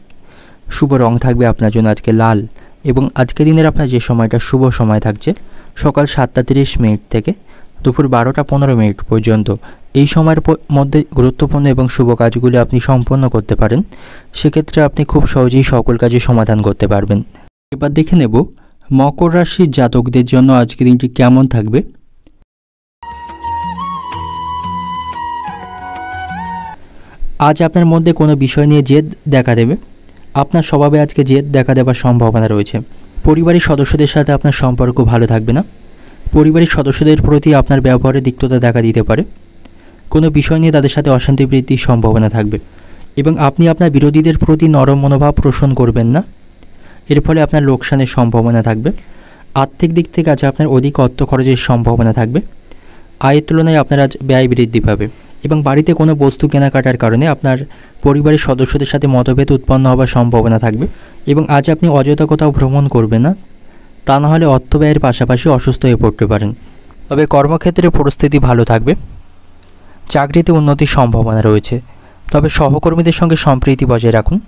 শুভ রং থাকবে আপনার জন্য আজকে লাল। এবং আজকে দিনের আপনার যে সময়টা শুভ সময় থাকছে সকাল 7:30 থেকে দুপুর 12:15 পর্যন্ত। এই সময়ের মধ্যে গুরুত্বপূর্ণ এবং শুভ কাজগুলি আপনি সম্পন্ন করতে পারেন। সেক্ষেত্রে আপনি খুব সহজেই সকল কাজের সমাধান করতে পারবেন। এবার দেখে নেব মকর রাশির জাতকদের জন্য আজকে দিনটি কেমন থাকবে। আজ আপনার মধ্যে কোনো বিষয় নিয়ে জেদ দেখা দেবে। আপনার স্বভাবে আজকে জেদ দেখা দেওয়ার সম্ভাবনা রয়েছে। পরিবারের সদস্যদের সাথে আপনার সম্পর্ক ভালো থাকবে না। পরিবারের সদস্যদের প্রতি আপনার ব্যবহারে তিক্ততা দেখা দিতে পারে। কোনো বিষয় নিয়ে তাদের সাথে অশান্তি বৃদ্ধির সম্ভাবনা থাকবে। এবং আপনি আপনার বিরোধীদের প্রতি নরম মনোভাব পোষণ করবেন না। এর ফলে আপনার লোকসানের সম্ভাবনা থাকবে। আর্থিক দিক থেকে আজ আপনার অধিক অর্থ খরচের সম্ভাবনা থাকবে। আয়ের তুলনায় আপনার আজ ব্যয় বৃদ্ধি পাবে। এবং বাড়িতে কোনো বস্তু কেনাকাটার কারণে আপনার পরিবারের সদস্যদের সাথে মতভেদ উৎপন্ন হওয়ার সম্ভাবনা থাকবে। এবং আজ আপনি অযথা কোথাও ভ্রমণ করবেন না, তা না হলে অর্থ ব্যয়ের পাশাপাশি অসুস্থ হয়ে পড়তে পারেন। তবে কর্মক্ষেত্রে পরিস্থিতি ভালো থাকবে। চাকরিতে উন্নতির সম্ভাবনা রয়েছে। তবে সহকর্মীদের সঙ্গে সম্প্রীতি বজায় রাখুন।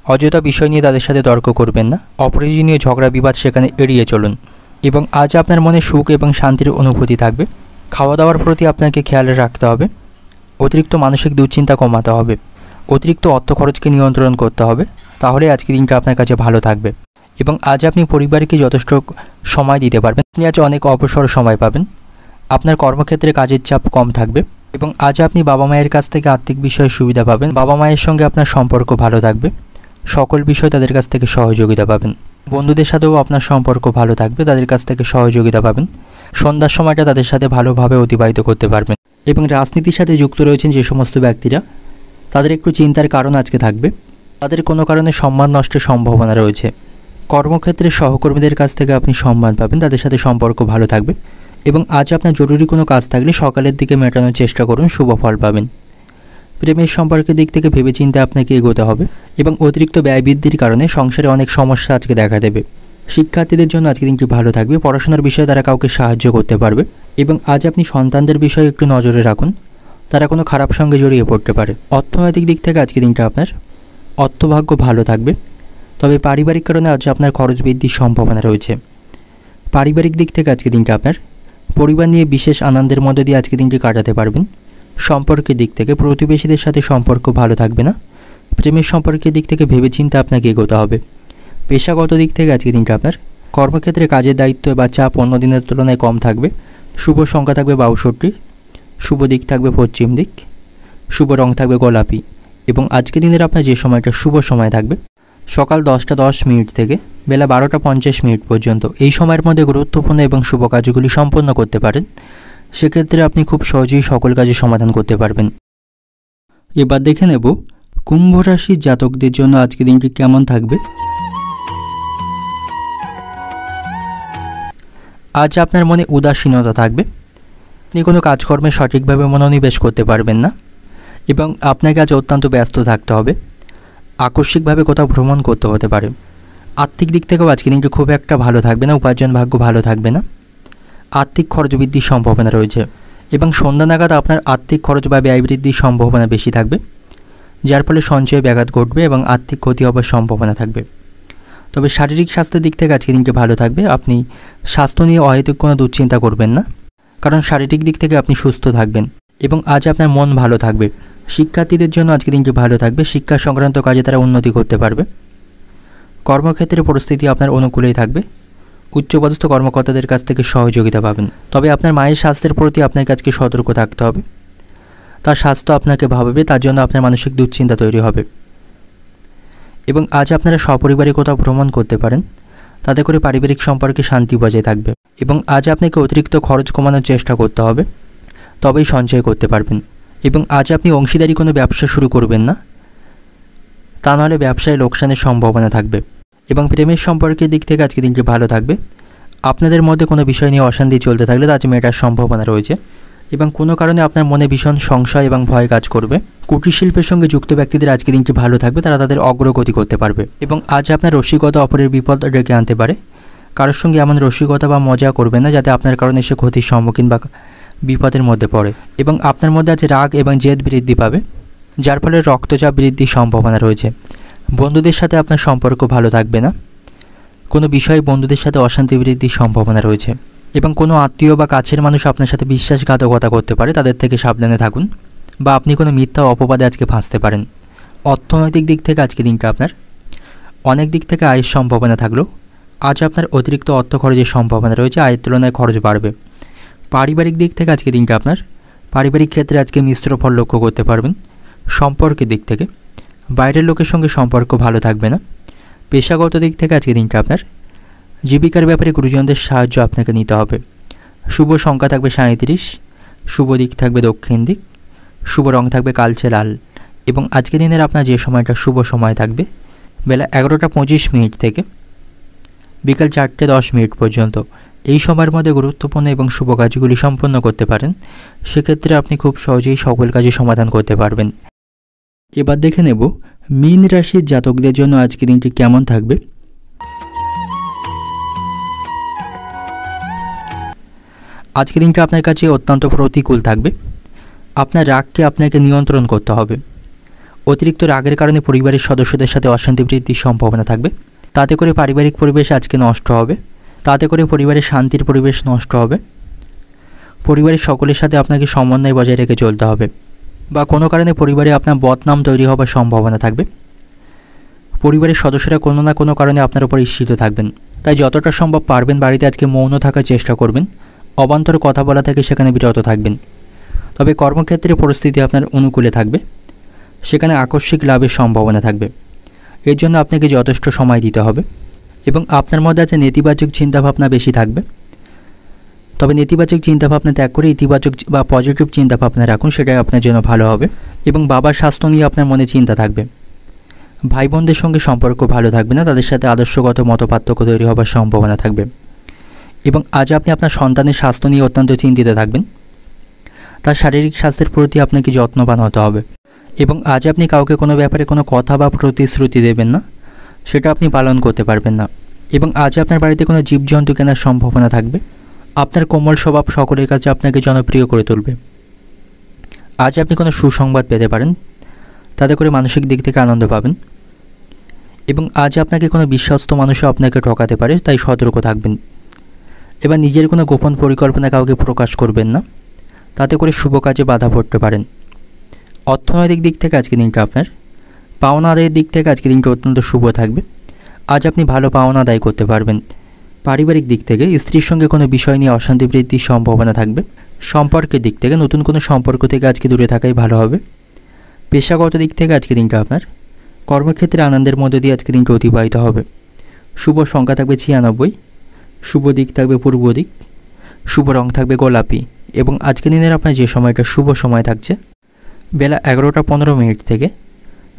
অযথা বিষয় নিয়ে তাদের সাথে তর্ক করবেন না। অপ্রয়োজনীয় ঝগড়া বিবাদ সেখানে এড়িয়ে চলুন। এবং আজ আপনার মনে সুখ এবং শান্তির অনুভূতি থাকবে। খাওয়া দাওয়ার প্রতি আপনাকে খেয়াল রাখতে হবে। অতিরিক্ত মানসিক দুশ্চিন্তা কমাতে হবে। অতিরিক্ত অর্থ খরচকে নিয়ন্ত্রণ করতে হবে। তাহলে আজকে দিনটা আপনার কাছে ভালো থাকবে। এবং আজ আপনি পরিবারকে যথেষ্ট সময় দিতে পারবেন। আপনি আজ অনেক অবসর সময় পাবেন। আপনার কর্মক্ষেত্রে কাজের চাপ কম থাকবে। এবং আজ আপনি বাবা মায়ের কাছ থেকে আর্থিক বিষয়ে সুবিধা পাবেন। বাবা মায়ের সঙ্গে আপনার সম্পর্ক ভালো থাকবে। সকল বিষয় তাদের কাছ থেকে সহযোগিতা পাবেন। বন্ধুদের সাথেও আপনার সম্পর্ক ভালো থাকবে। তাদের কাছ থেকে সহযোগিতা পাবেন। সন্ধ্যার সময়টা তাদের সাথে ভালোভাবে অতিবাহিত করতে পারবেন। এবং রাজনীতির সাথে যুক্ত রয়েছেন যে সমস্ত ব্যক্তিরা, তাদের একটু চিন্তার কারণ আজকে থাকবে। তাদের কোনো কারণে সম্মান নষ্টের সম্ভাবনা রয়েছে। কর্মক্ষেত্রে সহকর্মীদের কাছ থেকে আপনি সম্মান পাবেন, তাদের সাথে সম্পর্ক ভালো থাকবে। এবং আজ আপনার জরুরি কোনো কাজ থাকলে সকালের দিকে মেটানোর চেষ্টা করুন, শুভ ফল পাবেন। প্রেমের সম্পর্কের দিক থেকে ভেবেচিন্তে আপনাকে এগোতে হবে এবং অতিরিক্ত ব্যয় বৃদ্ধির কারণে সংসারে অনেক সমস্যা আজকে দেখা দেবে। শিক্ষার্থীদের জন্য আজকে দিনটি ভালো থাকবে, পড়াশোনার বিষয়ে তারা কাউকে সাহায্য করতে পারবে। এবং আজ আপনি সন্তানদের বিষয়ে একটু নজরে রাখুন, তারা কোনো খারাপ সঙ্গে জড়িয়ে পড়তে পারে। অর্থনৈতিক দিক থেকে আজকে দিনটা আপনার অর্থভাগ্য ভালো থাকবে, তবে পারিবারিক কারণে আজ আপনার খরচ বৃদ্ধির সম্ভাবনা রয়েছে। পারিবারিক দিক থেকে আজকে দিনটা আপনার পরিবার নিয়ে বিশেষ আনন্দের মধ্যে দিয়ে আজকে দিনটি কাটাতে পারবেন। সম্পর্কের দিক থেকে প্রতিবেশীদের সাথে সম্পর্ক ভালো থাকবে না। প্রেমের সম্পর্কের দিক থেকে ভেবেচিন্তে আপনাকে এগোতে হবে। পেশাগত দিক থেকে আজকে দিনটা আপনার কর্মক্ষেত্রে কাজের দায়িত্ব বা চাপ অন্য দিনের তুলনায় কম থাকবে। শুভ সংখ্যা থাকবে 62, শুভ দিক থাকবে পশ্চিম দিক, শুভ রং থাকবে গোলাপি। এবং আজকে দিনের আপনার যে সময়টা শুভ সময় থাকবে সকাল 10:10 থেকে বেলা 12:50 পর্যন্ত, এই সময়ের মধ্যে গুরুত্বপূর্ণ এবং শুভ কাজগুলি সম্পন্ন করতে পারেন। সেক্ষেত্রে আপনি খুব সহজেই সকল কাজের সমাধান করতে পারবেন। এবার দেখে নেব কুম্ভ রাশির জাতকদের জন্য আজকে দিনটি কেমন থাকবে। আজ আপনার মনে উদাসীনতা থাকবে, আপনি কোনো কাজকর্মে সঠিকভাবে মনোনিবেশ করতে পারবেন না এবং আপনাকে আজ অত্যন্ত ব্যস্ত থাকতে হবে। আকস্মিকভাবে কোথাও ভ্রমণ করতে হতে পারে। আর্থিক দিক থেকেও আজকে দিনটি খুব একটা ভালো থাকবে না, উপার্জন ভাগ্য ভালো থাকবে না। আর্থিক খরচ বৃদ্ধির সম্ভাবনা রয়েছে এবং সন্ধ্যা নাগাদ আপনার আর্থিক খরচ বা ব্যয় বৃদ্ধির সম্ভাবনা বেশি থাকবে, যার ফলে সঞ্চয়ে ব্যাঘাত ঘটবে এবং আর্থিক ক্ষতি হবার সম্ভাবনা থাকবে। তবে শারীরিক স্বাস্থ্যের দিক থেকে আজকে দিনটি ভালো থাকবে। আপনি স্বাস্থ্য নিয়ে অহেতুক কোনো দুশ্চিন্তা করবেন না, কারণ শারীরিক দিক থেকে আপনি সুস্থ থাকবেন এবং আজ আপনার মন ভালো থাকবে। শিক্ষার্থীদের জন্য আজকে দিনটি ভালো থাকবে, শিক্ষা সংক্রান্ত কাজে তারা উন্নতি করতে পারবে। কর্মক্ষেত্রের পরিস্থিতি আপনার অনুকূলেই থাকবে, উচ্চপদস্থ কর্মকর্তাদের কাছ থেকে সহযোগিতা পাবেন। তবে আপনার মায়ের স্বাস্থ্যের প্রতি আপনাকে আজকে সতর্ক থাকতে হবে, তার স্বাস্থ্য আপনাকে ভাবাবে, তার জন্য আপনার মানসিক দুশ্চিন্তা তৈরি হবে। এবং আজ আপনারা সপরিবারে কোথাও ভ্রমণ করতে পারেন, তাতে করে পারিবারিক সম্পর্কে শান্তি বজায় থাকবে। এবং আজ আপনাকে অতিরিক্ত খরচ কমানোর চেষ্টা করতে হবে, তবেই সঞ্চয় করতে পারবেন। এবং আজ আপনি অংশীদারি কোনো ব্যবসা শুরু করবেন না, তা নাহলে ব্যবসায় লোকসানের সম্ভাবনা থাকবে। এবং প্রেমের সম্পর্কের দিক থেকে আজকে দিনটি ভালো থাকবে। আপনাদের মধ্যে কোনো বিষয় নিয়ে অশান্তি চলতে থাকলে তা আজ মেটার সম্ভাবনা রয়েছে এবং কোনো কারণে আপনার মনে ভীষণ সংশয় এবং ভয় কাজ করবে। কুটির শিল্পের সঙ্গে যুক্ত ব্যক্তিদের আজকে দিনটি ভালো থাকবে, তারা তাদের অগ্রগতি করতে পারবে। এবং আজ আপনার রসিকতা অপরের বিপদ ডেকে আনতে পারে, কারোর সঙ্গে এমন রসিকতা বা মজা করবেন না যাতে আপনার কারণে সে ক্ষতির সম্মুখীন বা বিপদের মধ্যে পড়ে। এবং আপনার মধ্যে আজ রাগ এবং জেদ বৃদ্ধি পাবে, যার ফলে রক্তচাপ বৃদ্ধির সম্ভাবনা রয়েছে। বন্ধুদের সাথে আপনার সম্পর্ক ভালো থাকবে না, কোনো বিষয়ে বন্ধুদের সাথে অশান্তি বৃদ্ধির সম্ভাবনা রয়েছে। এবং কোনো আত্মীয় বা কাছের মানুষ আপনার সাথে বিশ্বাসঘাতকতা করতে পারে, তাদের থেকে সাবধানে থাকুন, বা আপনি কোনো মিথ্যা অপবাদে আজকে ফাঁসতে পারেন। অর্থনৈতিক দিক থেকে আজকে দিনটা আপনার অনেক দিক থেকে আয়ের সম্ভাবনা থাকলেও আজ আপনার অতিরিক্ত অর্থ খরচের সম্ভাবনা রয়েছে, আয়ের তুলনায় খরচ বাড়বে। পারিবারিক দিক থেকে আজকে দিনটা আপনার পারিবারিক ক্ষেত্রে আজকে মিশ্র ফল লক্ষ্য করতে পারবেন। সম্পর্কের দিক থেকে বাইরের লোকের সঙ্গে সম্পর্ক ভালো থাকবে না। পেশাগত দিক থেকে আজকে দিনটা আপনার জীবিকার ব্যাপারে গুরুজনদের সাহায্য আপনাকে নিতে হবে। শুভ সংখ্যা থাকবে 37, শুভ দিক থাকবে দক্ষিণ দিক, শুভ রং থাকবে কালচে লাল। এবং আজকে দিনের আপনার যে সময়টা শুভ সময় থাকবে বেলা 11:25 থেকে বিকাল 4:10 পর্যন্ত, এই সময়ের মধ্যে গুরুত্বপূর্ণ এবং শুভ কাজগুলি সম্পন্ন করতে পারেন। সেক্ষেত্রে আপনি খুব সহজেই সকল কাজে সমাধান করতে পারবেন। এবার দেখে নেব মীন রাশির জাতকদের জন্য আজকে দিনটি কেমন থাকবে। আজকে দিনটা আপনার কাছে অত্যন্ত প্রতিকূল থাকবে। আপনার রাগকে আপনাকে নিয়ন্ত্রণ করতে হবে। অতিরিক্ত রাগের কারণে পরিবারের সদস্যদের সাথে অশান্তি বৃদ্ধির সম্ভাবনা থাকবে, তাতে করে পারিবারিক পরিবেশ আজকে নষ্ট হবে, তাতে করে পরিবারের শান্তির পরিবেশ নষ্ট হবে। পরিবারের সকলের সাথে আপনাকে সমন্বয় বজায় রেখে চলতে হবে, বা কোনো কারণে পরিবারে আপনার বদনাম তৈরি হবার সম্ভাবনা থাকবে। পরিবারের সদস্যরা কোনো না কোনো কারণে আপনার উপর ঈর্ষিত থাকবেন, তাই যতটা সম্ভব পারবেন বাড়িতে আজকে মৌন থাকার চেষ্টা করবেন, অবান্তর কথা বলা থেকে সেখানে বিরত থাকবেন। তবে কর্মক্ষেত্রে পরিস্থিতি আপনার অনুকূলে থাকবে, সেখানে আকস্মিক লাভের সম্ভাবনা থাকবে। এর জন্য আপনাকে যথেষ্ট সময় দিতে হবে এবং আপনার মধ্যে আছে নেতিবাচক চিন্তাভাবনা বেশি থাকবে। তবে নেতিবাচক চিন্তাভাবনা ত্যাগ করে ইতিবাচক বা পজিটিভ চিন্তাভাবনা রাখুন, সেটাই আপনার জন্য ভালো হবে। এবং বাবার স্বাস্থ্য নিয়ে আপনার মনে চিন্তা থাকবে। ভাই বোনদের সঙ্গে সম্পর্ক ভালো থাকবে না, তাদের সাথে আদর্শগত মতপার্থক্য তৈরি হওয়ার সম্ভাবনা থাকবে। এবং আজ আপনি আপনার সন্তানের স্বাস্থ্য নিয়ে অত্যন্ত চিন্তিত থাকবেন। তার শারীরিক স্বাস্থ্যের প্রতি আপনাকে যত্নবান হতে হবে। এবং আজ আপনি কাউকে কোনো ব্যাপারে কোনো কথা বা প্রতিশ্রুতি দেবেন না, সেটা আপনি পালন করতে পারবেন না। এবং আজ আপনার বাড়িতে কোনো জীবজন্তু কেনার সম্ভাবনা থাকবে। আপনার কোমল স্বভাব সকলের কাছে আপনাকে জনপ্রিয় করে তুলবে। আজ আপনি কোনো সুসংবাদ পেতে পারেন, তাতে করে মানসিক দিক থেকে আনন্দ পাবেন। এবং আজ আপনাকে কোনো বিশ্বস্ত মানুষও আপনাকে ঠকাতে পারে, তাই সতর্ক থাকবেন। এবার নিজের কোনো গোপন পরিকল্পনা কাউকে প্রকাশ করবেন না, তাতে করে শুভ কাজে বাধা পড়তে পারেন। অর্থনৈতিক দিক থেকে আজকে দিনটা আপনার পাওনা আদায়ের দিক থেকে আজকে দিনটা অত্যন্ত শুভ থাকবে। আজ আপনি ভালো পাওনা আদায় করতে পারবেন। পারিবারিক দিক থেকে স্ত্রীর সঙ্গে কোনো বিষয় নিয়ে অশান্তি বৃদ্ধির সম্ভাবনা থাকবে। সম্পর্কের দিক থেকে নতুন কোনো সম্পর্ক থেকে আজকে দূরে থাকাই ভালো হবে। পেশাগত দিক থেকে আজকে দিনটা আপনার কর্মক্ষেত্রে আনন্দের মধ্য দিয়ে আজকে দিনটা অতিবাহিত হবে। শুভ সংখ্যা থাকবে 96, শুভ দিক থাকবে পূর্ব দিক, শুভ রং থাকবে গোলাপি। এবং আজকে দিনের আপনার যে সময়টা শুভ সময় থাকছে বেলা 11টা 15 থেকে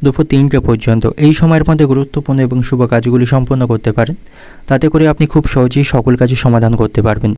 দুপুর 3টে পর্যন্ত, এই সময়ের মধ্যে গুরুত্বপূর্ণ এবং শুভ কাজগুলি সম্পন্ন করতে পারেন। তাতে করে আপনি খুব সহজেই সকল কাজে সমাধান করতে পারবেন।